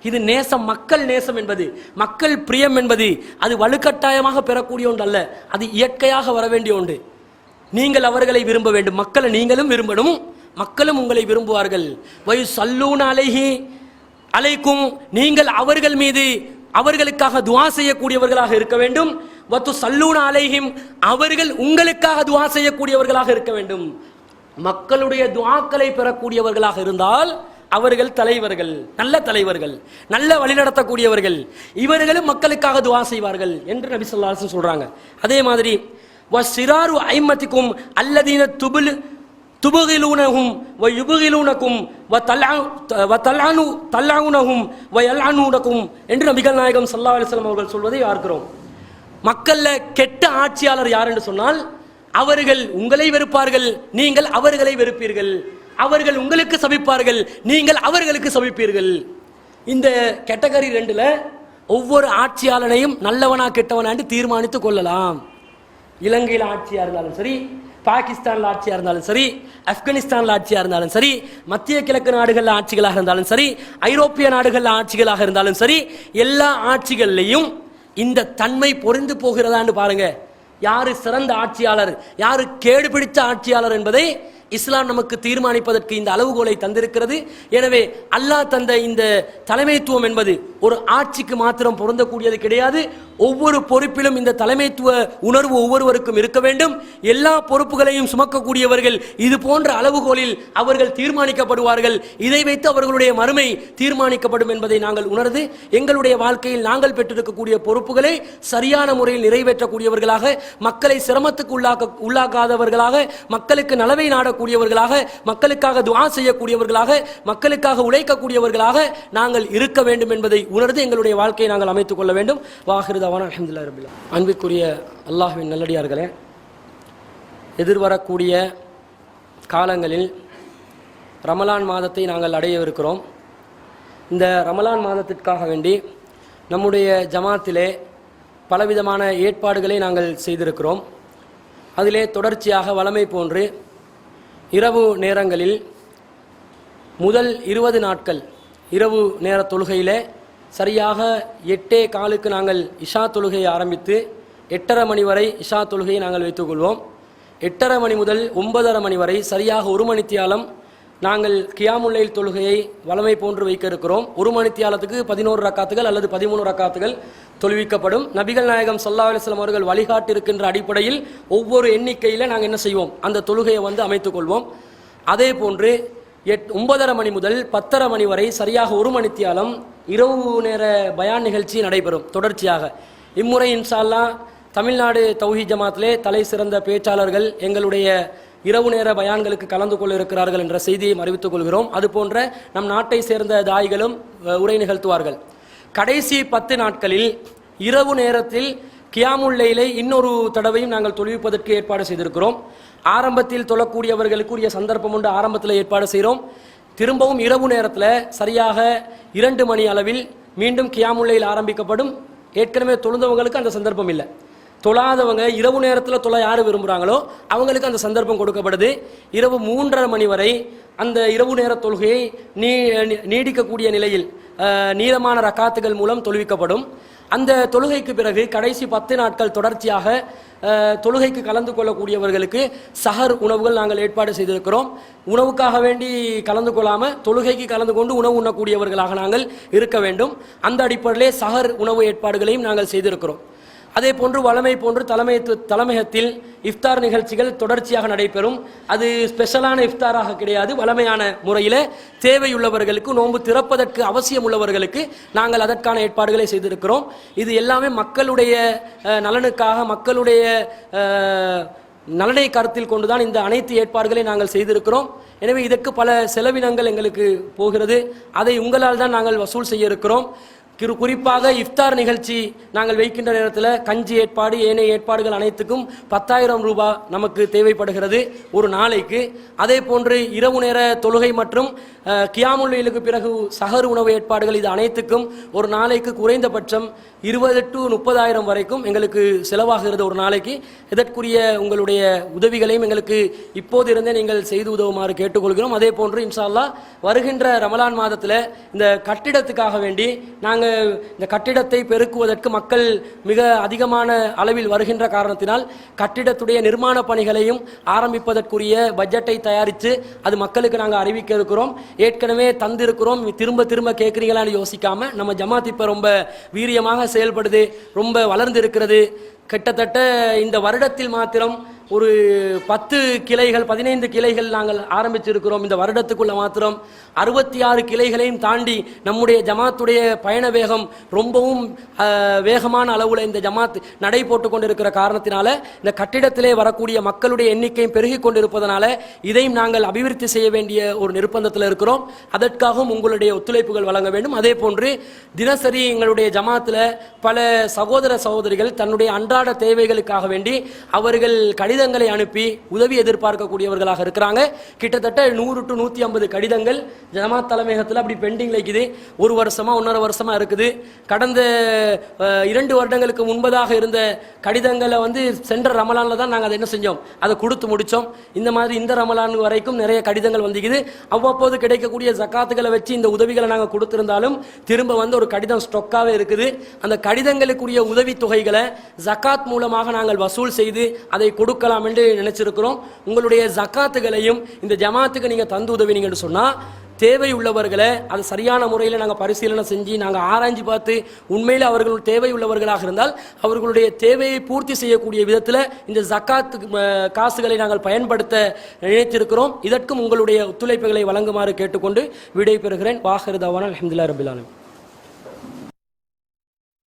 இது நேசம், மக்கள் நேசம் என்பது, மக்கள் பிரியம் என்பது அது வலுக்கட்டாயமாக பெறக்கூடிய ஒன்று அல்ல, அது இயற்கையாக வர வேண்டிய ஒன்று. நீங்கள் அவர்களை விரும்ப வேண்டும், மக்களை நீங்களும் விரும்பணும், மக்களும் உங்களை விரும்புவார்கள். வயுஸல்லூன அலைஹி அலைக்கும், நீங்கள் அவர்கள் மீது அவர்களுக்காக துஆ செய்யக்கூடியவர்களாக இருக்க வேண்டும். வதுஸல்லூன அலைஹிம், அவர்கள் உங்களுக்காக துஆ செய்யக்கூடியவர்களாக இருக்க வேண்டும். மக்களுடைய துஆக்களை பெறக்கூடியவர்களாக இருந்தால் அவர்கள் தலைவர்கள், நல்ல தலைவர்கள், நல்ல வழிநடத்தக்கூடியவர்கள். இவர்களும் மக்களுக்காக துஆ செய்வார்கள் என்று நபி ஸல்லல்லாஹு அலைஹி வஸல்லம் சொல்றாங்க. அதே மாதிரி வஸிராரு ஐம்மத்திக்கும் அல்லதீன துபகிலூனஹும் வயுபகிலூனக்கும் வதல்அனூனஹும் வயல்அனூனக்கும் என்று நபிகள் நாயகம் ஸல்லல்லாஹு அலைஹி வஸல்லம் அவர்கள் சொல்வதை பார்க்கிறோம். மக்கள்ல கெட்ட ஆட்சியாளர் யார் என்று சொன்னால், அவர்கள் உங்களை வெறுப்பார்கள், நீங்கள் அவர்களை வெறுப்பீர்கள். அவர்கள் உங்களுக்கு சபிப்பார்கள், நீங்கள் அவர்களுக்கு சபிப்பீர்கள். இந்த கேட்டகரி ரெண்டுல ஒவ்வொரு ஆட்சியாளனையும் நல்லவனா கெட்டவனா என்று தீர்மானித்துக் கொள்ளலாம். இலங்கையில் ஆட்சியா இருந்தாலும் சரி, பாகிஸ்தான்ல ஆட்சியா இருந்தாலும் சரி, ஆப்கானிஸ்தான்ல ஆட்சியா இருந்தாலும் சரி, மத்திய கிழக்கு நாடுகள் ஆட்சிகளாக இருந்தாலும் சரி, ஐரோப்பிய நாடுகள் ஆட்சிகளாக இருந்தாலும் சரி, எல்லா ஆட்சிகள்லையும் இந்த தன்மை பொறிந்து போகிறதான்னு பாருங்க. யாரு சிறந்த ஆட்சியாளர், யாரு கேடு பிடித்த ஆட்சியாளர் என்பதை இஸ்லாம் நமக்கு தீர்மானிப்பதற்கு இந்த அளவுகோலை தந்திருக்கிறது. எனவே அல்லாஹ் தந்த இந்த தலைமைத்துவம் என்பது ஒரு ஆட்சிக்கு மாத்திரம் பொருந்தக்கூடியது கிடையாது. ஒவ்வொரு பொறுப்பிலும் இந்த தலைமைத்துவ உணர்வு ஒவ்வொருவருக்கும் இருக்க வேண்டும். எல்லா பொறுப்புகளையும் சுமக்கக்கூடியவர்கள் இது போன்ற அளவுகோலில் அவர்கள் தீர்மானிக்கப்படுவார்கள். இதை வைத்து அவர்களுடைய மறுமை தீர்மானிக்கப்படும் என்பதை நாங்கள் உணர்ந்து எங்களுடைய வாழ்க்கையில் நாங்கள் பெற்றிருக்கக்கூடிய பொறுப்புகளை சரியான முறையில் நிறைவேற்றக்கூடியவர்களாக, மக்களை சிரமத்துக்கு உள்ளாக்காதவர்களாக, மக்களுக்கு நலவை நாடக்கூடியவர்களாக, மக்களுக்காக துஆ செய்யக்கூடியவர்களாக, மக்களுக்காக உழைக்கக்கூடியவர்களாக நாங்கள் இருக்க வேண்டும் என்பதை உணர்ந்து எங்களுடைய வாழ்க்கையை நாங்கள் அமைத்துக் கொள்ள வேண்டும். அல்ஹம்துலில்லாஹி ரப்பில் ஆலமீன். அன்பிற்குரிய அல்லாஹ்வின் நல்லடியார்களே, எதிர்வரக்கூடிய காலங்களில் ரமலான் மாதத்தை நாங்கள் அடையவிருக்கிறோம். இந்த ரமலான் மாதத்திற்காக வேண்டி நம்முடைய ஜமாத்திலே பலவிதமான ஏற்பாடுகளை நாங்கள் செய்திருக்கிறோம். அதிலே தொடர்ச்சியாக வழமை போன்று இரவு நேரங்களில் முதல் 20 நாட்கள் இரவு நேர தொழுகையிலே சரியாக 8:15 நாங்கள் இஷா தொழுகையை ஆரம்பித்து 8:30 மணி வரை இஷா தொழுகையை நாங்கள் வைத்துக்கொள்வோம். 8:30 மணி முதல் 9:30 மணி வரை சரியாக 1 மணித்தியாலம் நாங்கள் கியாமுல் லைல் தொழுகையை வழமை போன்று வைக்க இருக்கிறோம். 1 மணித்தியாலத்துக்கு 11 ரக்காத்துகள் அல்லது 13 ரக்காத்துகள் தொழுவிக்கப்படும். நபிகள் நாயகம் ஸல்லல்லாஹு அலைஹி வஸல்லம் அவர்கள் வழிகாட்டிருக்கின்ற அடிப்படையில் ஒவ்வொரு எண்ணிக்கையில் நாங்கள் என்ன செய்வோம், அந்த தொழுகையை அமைத்துக் கொள்வோம். அதே போன்று 9:30 மணி முதல் 10:30 மணி வரை சரியாக 1 மணித்தியாலம் இரவு நேர பயான் நிகழ்ச்சி நடைபெறும் தொடர்ச்சியாக. இம்முறை இன்ஷா அல்லாஹ் தமிழ்நாடு தௌஹீத் ஜமாத்திலே தலை சிறந்த பேச்சாளர்கள் எங்களுடைய இரவு நேர பயான்களுக்கு கலந்து கொள்ள இருக்கிறார்கள் என்ற செய்தியை அறிவித்துக் கொள்கிறோம். அதுபோன்ற நம் நாட்டை சேர்ந்த தாய்களும் உரை நிகழ்த்துவார்கள். கடைசி 10 நாட்களில் இரவு நேரத்தில் கியாமுல் லைலை இன்னொரு தடவையும் நாங்கள் தொழுவிப்பதற்கு ஏற்பாடு செய்திருக்கிறோம். ஆரம்பத்தில் தொழக்கூடியவர்களுக்கு உரிய சந்தர்ப்பம் உண்டு, ஆரம்பத்தில் ஏற்பாடு செய்கிறோம். திரும்பவும் இரவு நேரத்தில் சரியாக 2 மணி அளவில் மீண்டும் கியாமுல் லைல் ஆரம்பிக்கப்படும். ஏற்கனவே தொழுந்தவங்களுக்கு அந்த சந்தர்ப்பம் இல்லை. தொழாதவங்க இரவு நேரத்தில் தொழ யார் விரும்புகிறாங்களோ அவங்களுக்கு அந்த சந்தர்ப்பம் கொடுக்கப்படுது. இரவு 3:30 மணி வரை அந்த இரவு நேர தொழுகையை நீடிக்கக்கூடிய நிலையில் நீளமான ரக்காத்துகள் மூலம் தொழுவிக்கப்படும். அந்த தொழுகைக்கு பிறகு கடைசி 10 நாட்கள் தொடர்ச்சியாக தொழுகைக்கு கலந்து கொள்ளக்கூடியவர்களுக்கு சஹர் உணவுகள் நாங்கள் ஏற்பாடு செய்திருக்கிறோம். உணவுக்காக வேண்டி கலந்து கொள்ளாமல் தொழுகைக்கு கலந்து கொண்டு உணவு உண்ணக்கூடியவர்களாக நாங்கள் இருக்க வேண்டும். அந்த அடிப்படையிலே சஹர் உணவு ஏற்பாடுகளையும் நாங்கள் செய்திருக்கிறோம். அதே போன்று வழமை போன்று தலைமையகத்தில் இஃப்தார் நிகழ்ச்சிகள் தொடர்ச்சியாக நடைபெறும். அது ஸ்பெஷலான இஃப்தாராக கிடையாது, வழமையான முறையில் தேவையுள்ளவர்களுக்கு, நோன்பு திறப்பதற்கு அவசியம் உள்ளவர்களுக்கு நாங்கள் அதற்கான ஏற்பாடுகளை செய்திருக்கிறோம். இது எல்லாமே மக்களுடைய நலனுக்காக, மக்களுடைய நலனை கருத்தில் கொண்டுதான் இந்த அனைத்து ஏற்பாடுகளை நாங்கள் செய்திருக்கிறோம். எனவே இதற்கு பல செலவினங்கள் எங்களுக்கு போகிறது. அதை உங்களால் தான் நாங்கள் வசூல் செய்ய இருக்கிறோம். குறிப்பாக இஃப்தார் நிகழ்ச்சி நாங்கள் வைக்கின்ற நேரத்தில் கஞ்சி ஏற்பாடு, ஏனைய ஏற்பாடுகள் அனைத்துக்கும் 10,000 ரூபாய் நமக்கு தேவைப்படுகிறது ஒரு நாளைக்கு. அதே போன்று இரவு நேர தொழுகை மற்றும் கியாமுல் லைலுக்கு பிறகு சஹர் உணவு ஏற்பாடுகள், இது அனைத்துக்கும் ஒரு நாளைக்கு குறைந்தபட்சம் 20,000 to 30,000 வரைக்கும் எங்களுக்கு செலவாகிறது ஒரு நாளைக்கு. இதற்குரிய உங்களுடைய உதவிகளையும் எங்களுக்கு இப்போது இருந்தே நீங்கள் செய்து உதவுமாறு கேட்டுக்கொள்கிறோம். அதே போன்று இன்ஷா அல்லாஹ் வருகின்ற ரமலான் மாதத்தில் இந்த கட்டிடத்துக்காக வேண்டி நாங்கள் இந்த கட்டிடத்தை பெருக்குவதற்கு மக்கள் மிக அதிகமான அளவில் வருகின்ற காரணத்தினால் கட்டிடத்துடைய நிர்மாண பணிகளையும் ஆரம்பிப்பதற்குரிய பட்ஜெட்டை தயாரித்து அது மக்களுக்கு நாங்கள் அறிவிக்க இருக்கிறோம். ஏற்கனவே தந்திருக்கிறோம், திரும்ப திரும்ப கேட்குறீங்களான்னு யோசிக்காம நம்ம ஜமாத் இப்போ ரொம்ப வீரியமாக செயல்படுது, ரொம்ப வளர்ந்து இருக்கிறது. கிட்டத்தட்ட இந்த வருடத்தில் மாத்திரம் ஒரு 10 கிளைகள் 15 கிளைகள் நாங்கள் ஆரம்பிச்சிருக்கிறோம். இந்த வருடத்துக்குள்ள மாத்திரம் 66 கிளைகளையும் தாண்டி நம்முடைய ஜமாத்துடைய பயண வேகம் ரொம்பவும் வேகமான அளவில் இந்த ஜமாத் நடை போட்டு கொண்டிருக்கிற காரணத்தினால இந்த கட்டிடத்திலே வரக்கூடிய மக்களுடைய எண்ணிக்கையும் பெருகி கொண்டிருப்பதனால இதையும் நாங்கள் அபிவிருத்தி செய்ய வேண்டிய ஒரு நிர்பந்தத்தில் இருக்கிறோம். அதற்காகவும் உங்களுடைய ஒத்துழைப்புகள் வழங்க வேண்டும். அதே போன்று தினசரி எங்களுடைய ஜமாத்தில் பல சகோதர சகோதரிகள் தன்னுடைய அன்றாட தேவைகளுக்காக வேண்டி அவர்கள் கடிதங்களை அனுப்பி உதவி எதிர்பார்க்கக்கூடியவர்களாக இருக்கிறாங்க. கிட்டத்தட்ட 100 to 150 கடிதங்கள் ஜமாத் தலைமையகத்தில் அப்படி பெண்டிங்ல இருக்குது. 1 வருஷமா 1.5 வருஷமா இருக்குது. கடந்த 2 வருடங்களுக்கு முன்பதாக இருந்த கடிதங்களை சென்ற ரமலான்ல தான் நாங்கள் அதை என்ன செஞ்சோம், அதை கொடுத்து முடிச்சோம். இந்த மாதிரி இந்த ரமலான் வரைக்கும் நிறைய கடிதங்கள் வந்துக்குது. அவ்வப்போது கிடைக்கக்கூடிய ஜக்காத்துகளை வச்சு இந்த உதவிகளை நாங்கள் கொடுத்திருந்தாலும் திரும்ப ஒரு கடிதம் ஸ்டொக்காவே இருக்குது. அந்த கடிதங்களுக்குரிய உதவி தொகைகளை ஜக்காத் மூலமாக நாங்கள் வசூல் செய்து அதை கொடுக்கலாம் என்று நினைச்சிருக்கிறோம். உங்களுடைய ஜக்காத்துகளையும் இந்த ஜமாத்துக்கு நீங்க தந்து உதவினீங்கன்னு சொன்னா தேவை உள்ளவர்களை அது சரியான முறையில் நாங்கள் பரிசீலனை செஞ்சு நாங்கள் ஆராய்ஞ்சு பார்த்து உண்மையில் அவர்கள் தேவை உள்ளவர்களாக இருந்தால் அவர்களுடைய தேவையை பூர்த்தி செய்யக்கூடிய விதத்தில் இந்த ஜக்காத் காசுகளை நாங்கள் பயன்படுத்த நினைத்திருக்கிறோம். இதற்கும் உங்களுடைய ஒத்துழைப்புகளை வழங்குமாறு கேட்டுக்கொண்டு விடை பெறுகிறேன். வாஹிர் தவானா அல்ஹம்துலில்லாஹி ரப்பில் ஆலமீன்.